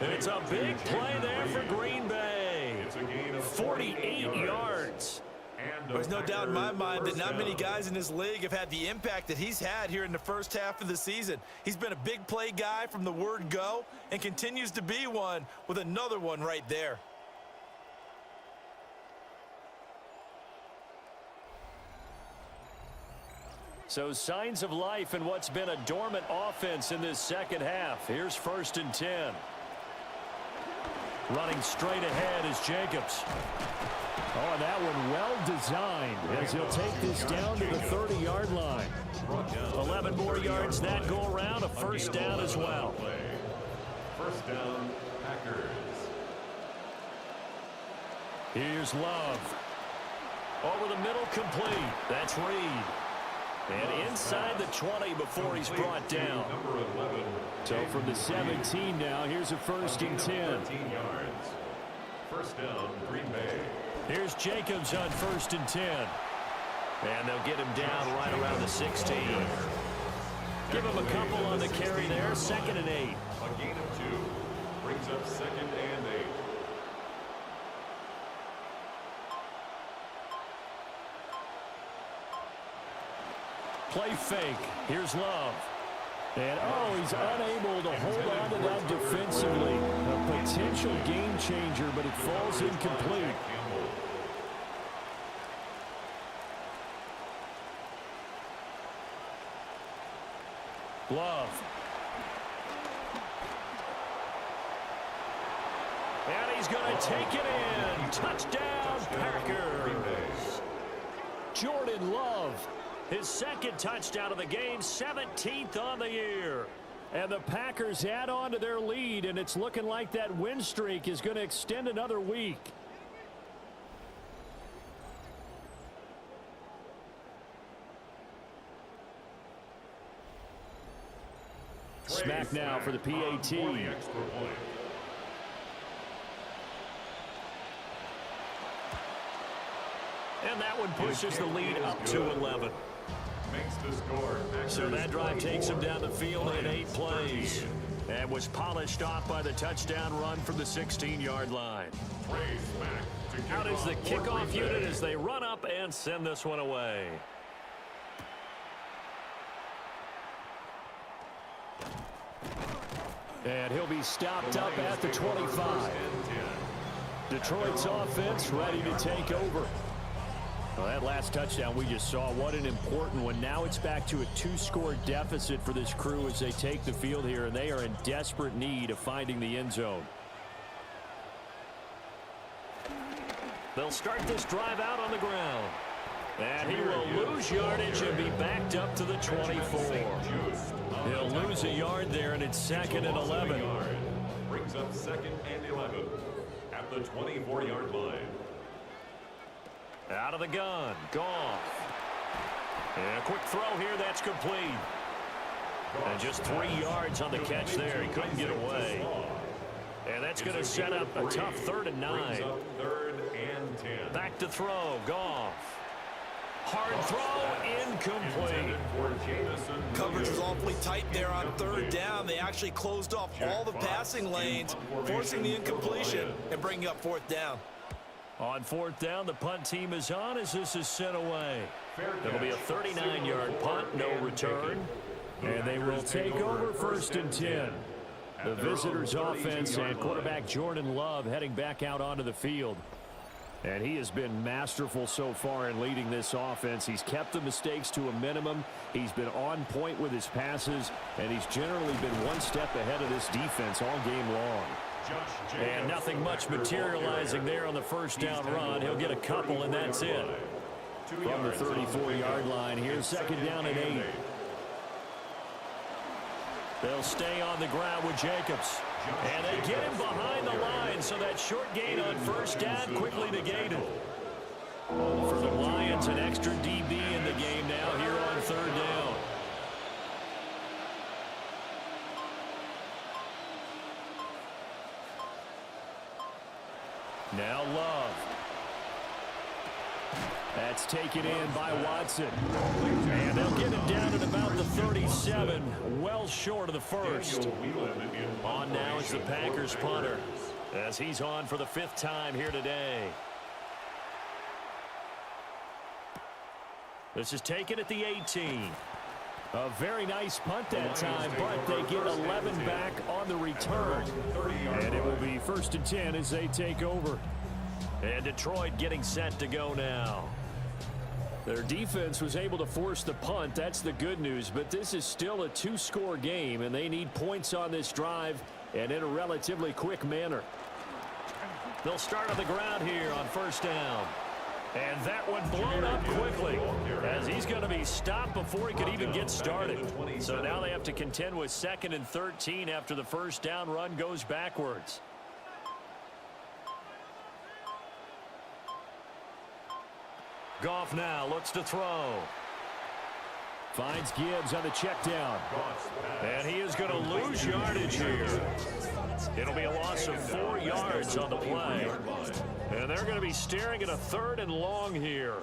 It's a big play there for Green Bay. 48 yards. There's no doubt in my mind that not many guys in this league have had the impact that he's had here in the first half of the season. He's been a big play guy from the word go and continues to be one with another one right there. So signs of life in what's been a dormant offense in this second half. Here's 1st and 10. Running straight ahead is Jacobs. Oh, and that one well designed as he'll take this down to the 30-yard line. 11 more yards that go around, a first down as well. First down, Packers. Here's Love. Over the middle, complete. That's Reed. And inside the 20 before he's brought down. So from the 17 now, here's a 1st and 10. 13 yards. First down, Green Bay. Here's Jacobs on 1st and 10. And they'll get him down right around the 16. Give him a couple on the carry there, 2nd and 8. A gain of 2. Brings up 2nd and 8. Play fake. Here's Love. And, oh, he's unable to hold on to that defensively. A potential game changer, but it falls incomplete. Love. And he's going to take it in. Touchdown, Packers. Jordan Love. His 2nd touchdown of the game, 17th on the year. And the Packers add on to their lead, and it's looking like that win streak is going to extend another week. Smack now for the PAT. And that one pushes the lead up to 11. So that drive takes him down the field in 8 plays. And was polished off by the touchdown run from the 16-yard line. Out is the kickoff unit as they run up and send this one away. And he'll be stopped up at the 25. Detroit's offense ready to take over. Well, that last touchdown we just saw, what an important one. Now it's back to a 2-score deficit for this crew as they take the field here, and they are in desperate need of finding the end zone. They'll start this drive out on the ground. And he will lose yardage and be backed up to the 24. He'll lose a yard there, and it's 2nd and 11. Brings up 2nd and 11 at the 24-yard line. Out of the gun, Goff. And a quick throw here, that's complete. And just 3 yards on the catch there. He couldn't get away. And that's going to set up a tough 3rd and 9. 3rd and 10. Back to throw. Goff. Hard throw. Incomplete. Coverage was awfully tight there on 3rd down. They actually closed off all the passing lanes, forcing the incompletion and bringing up 4th down. On 4th down, the punt team is on as this is sent away. It'll be a 39-yard punt, no return. And they will take over 1st and 10. The visitors' offense and quarterback Jordan Love heading back out onto the field. And he has been masterful so far in leading this offense. He's kept the mistakes to a minimum. He's been on point with his passes, and he's generally been one step ahead of this defense all game long. And nothing much materializing there on the 1st down run. He'll get a couple, and that's it. From the 34-yard line, here's 2nd down and 8. They'll stay on the ground with Jacobs. And they get him behind the line, so that short gain on 1st down quickly negated. For the Lions, an extra DB in the game now here on 3rd down. Now Love. That's taken in by Watson. And they'll get him down at about the 37, well short of the 1st. On now is the Packers punter, as he's on for the 5th time here today. This is taken at the 18. A very nice punt that time, but they get 11 back on the return. And it will be 1st and 10 as they take over. And Detroit getting set to go now. Their defense was able to force the punt. That's the good news, but this is still a 2-score game, and they need points on this drive and in a relatively quick manner. They'll start on the ground here on 1st down. And that one blown up quickly as he's going to be stopped before he could even get started. So now they have to contend with 2nd and 13 after the 1st down run goes backwards. Goff now looks to throw. Finds Gibbs on the check down. And he is going to lose yardage here. It'll be a loss of 4 yards on the play. And they're going to be staring at a 3rd and long here.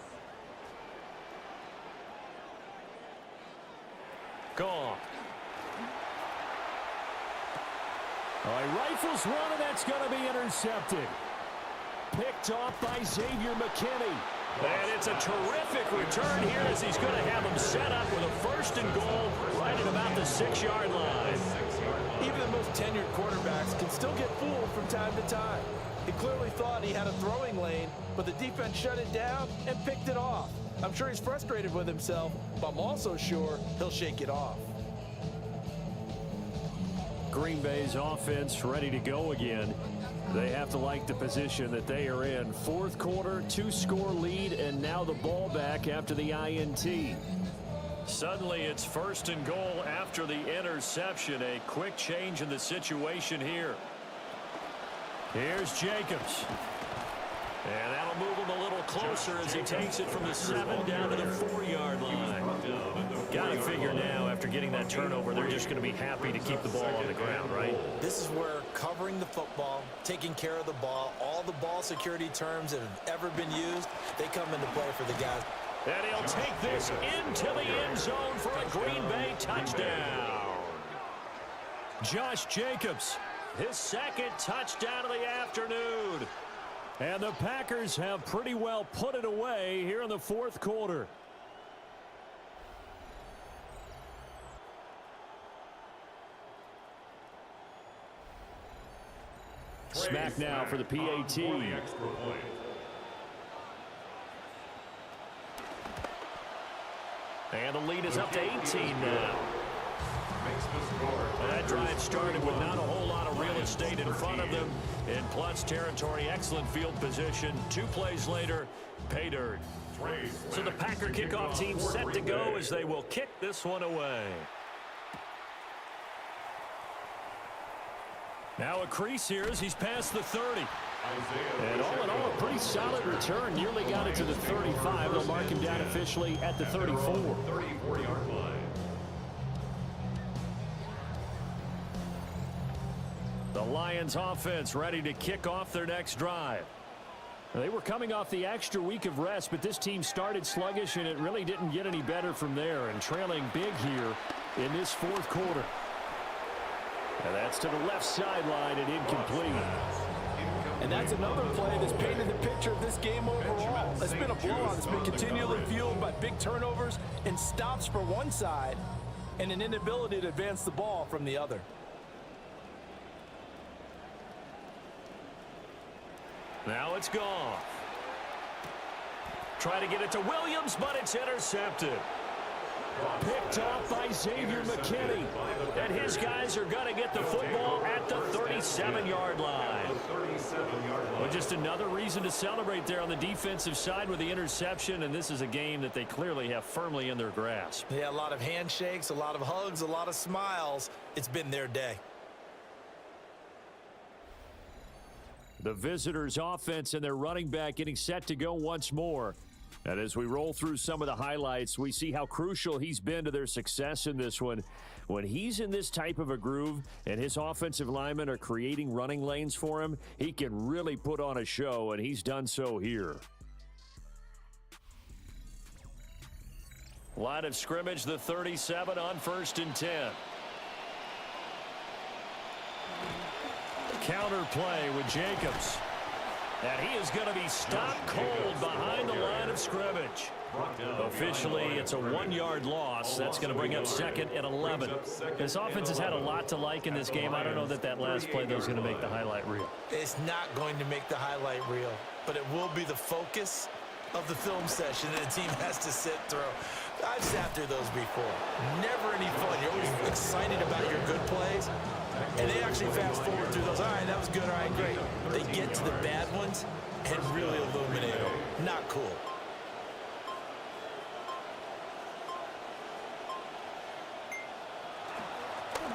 Goff. He rifles one, and that's going to be intercepted. Picked off by Xavier McKinney. And it's a terrific return here as he's going to have him set up with a 1st and goal right at about the 6-yard line. Even the most tenured quarterbacks can still get fooled from time to time. He clearly thought he had a throwing lane, but the defense shut it down and picked it off. I'm sure he's frustrated with himself, but I'm also sure he'll shake it off. Green Bay's offense ready to go again. They have to like the position that they are in. 4th quarter, 2-score lead, and now the ball back after the INT. Suddenly it's 1st and goal after the interception. A quick change in the situation here. Here's Jacobs. And that'll move him a little closer as he takes it from the 7 down to the 4-yard line. Got to figure now, after getting that turnover, they're just going to be happy to keep the ball on the ground, right? This is where covering the football, taking care of the ball, all the ball security terms that have ever been used, they come into play for the guys. And he'll take this into the end zone for a Green Bay touchdown. Josh Jacobs, his 2nd touchdown of the afternoon. And the Packers have pretty well put it away here in the 4th quarter. Smack now for the PAT. And the lead is up to 18 now. That drive started with not a whole lot of real estate in front of them. In plus territory, excellent field position. 2 plays later, pay dirt. So the Packer kickoff team set to go as they will kick this one away. Now a crease here as he's past the 30. And all in all, a pretty solid return. Nearly got it to the 35. They'll mark him down officially at the 34. 34-yard line. The Lions offense ready to kick off their next drive. They were coming off the extra week of rest, but this team started sluggish, and it really didn't get any better from there, and trailing big here in this fourth quarter. And that's to the left sideline and incomplete. And that's another play that's painted the picture of this game overall. It's been a blowout. It's been continually fueled by big turnovers and stops for one side and an inability to advance the ball from the other. Now it's gone. Try to get it to Williams, but it's intercepted. Picked off by Xavier McKinney. And his guys are going to get the football at the 37-yard line. Well, just another reason to celebrate there on the defensive side with the interception, and this is a game that they clearly have firmly in their grasp. Yeah, a lot of handshakes, a lot of hugs, a lot of smiles. It's been their day. The visitors' offense and their running back getting set to go once more. And as we roll through some of the highlights, we see how crucial he's been to their success in this one. When he's in this type of a groove and his offensive linemen are creating running lanes for him, he can really put on a show, and he's done so here. Line of scrimmage, the 37 on 1st and 10. Counter play with Jacobs. And he is going to be stopped cold behind the line of scrimmage. Officially, it's a 1-yard loss. That's going to bring up 2nd and 11. This offense has had a lot to like in this game. I don't know that last play, though, is going to make the highlight reel. It's not going to make the highlight reel, but it will be the focus of the film session that a team has to sit through. I've sat through those before. Never any fun. You're always excited about your good plays. And they actually fast forward through those. All right, that was good. All right, great. They get to the bad ones and really illuminate them. Not cool.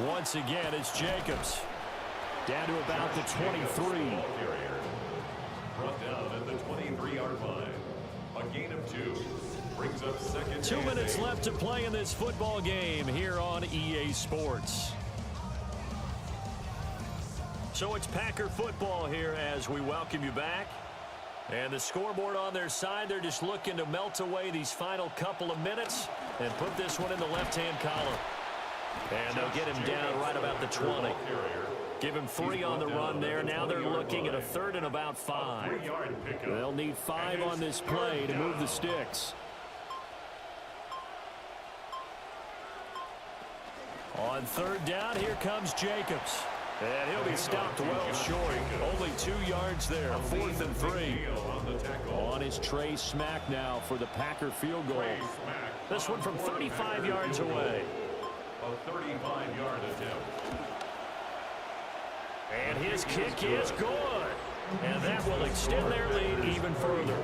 Once again, it's Jacobs. Down to about the 23. Brought down at the 23-yard line. A gain of 2. Brings up 2nd. 2 minutes left to play in this football game here on EA Sports. So it's Packer football here as we welcome you back. And the scoreboard on their side, they're just looking to melt away these final couple of minutes and put this one in the left-hand column. And they'll get him down right about the 20. Give him 3 on the run there. Now they're looking at a 3rd and about 5. They'll need 5 on this play to move the sticks. On 3rd down, here comes Jacobs. And he'll be stopped well short. Only 2 yards there. 4th and 3. On his Trey Smack now for the Packer field goal. This one from 35 yards away. A 35-yard attempt. And his kick is good. And that will extend their lead even further.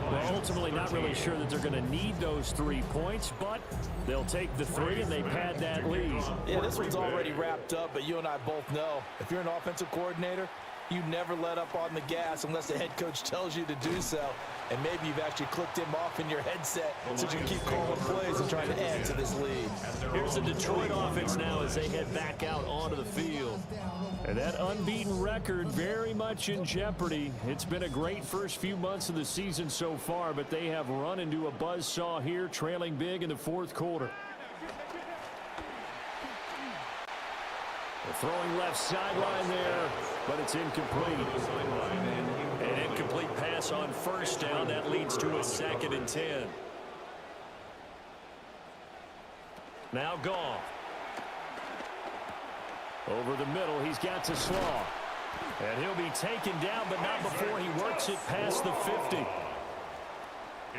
Well, ultimately not really sure that they're going to need those 3 points, but they'll take the 3 and they pad that lead. Yeah, this one's already wrapped up, but you and I both know if you're an offensive coordinator, you never let up on the gas unless the head coach tells you to do so. And maybe you've actually clicked him off in your headset so you can keep calling plays and trying to add to this lead. Here's the Detroit offense now as they head back out onto the field. And that unbeaten record very much in jeopardy. It's been a great first few months of the season so far, but they have run into a buzzsaw here, trailing big in the 4th quarter. Throwing left sideline there, but it's incomplete. An incomplete pass on 1st down. That leads to a 2nd and 10. Now Goff. Over the middle, he's got to Slaw. And he'll be taken down, but not before he works it past the 50.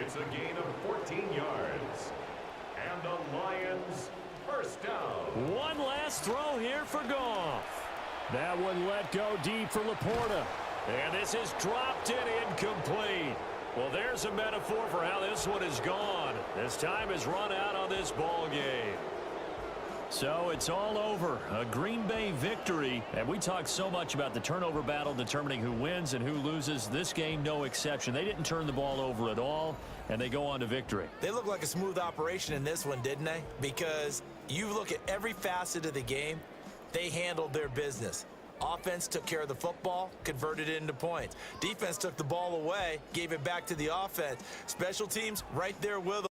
It's a gain of 14 yards. And the Lions first down. One last throw here for Goff. That one let go deep for Laporta. And this is dropped in incomplete. Well, there's a metaphor for how this one is gone. This time has run out on this ball game. So it's all over. A Green Bay victory. And we talk so much about the turnover battle determining who wins and who loses. This game, no exception. They didn't turn the ball over at all, and they go on to victory. They look like a smooth operation in this one, didn't they? Because you look at every facet of the game, they handled their business. Offense took care of the football, converted it into points. Defense took the ball away, gave it back to the offense. Special teams right there with them.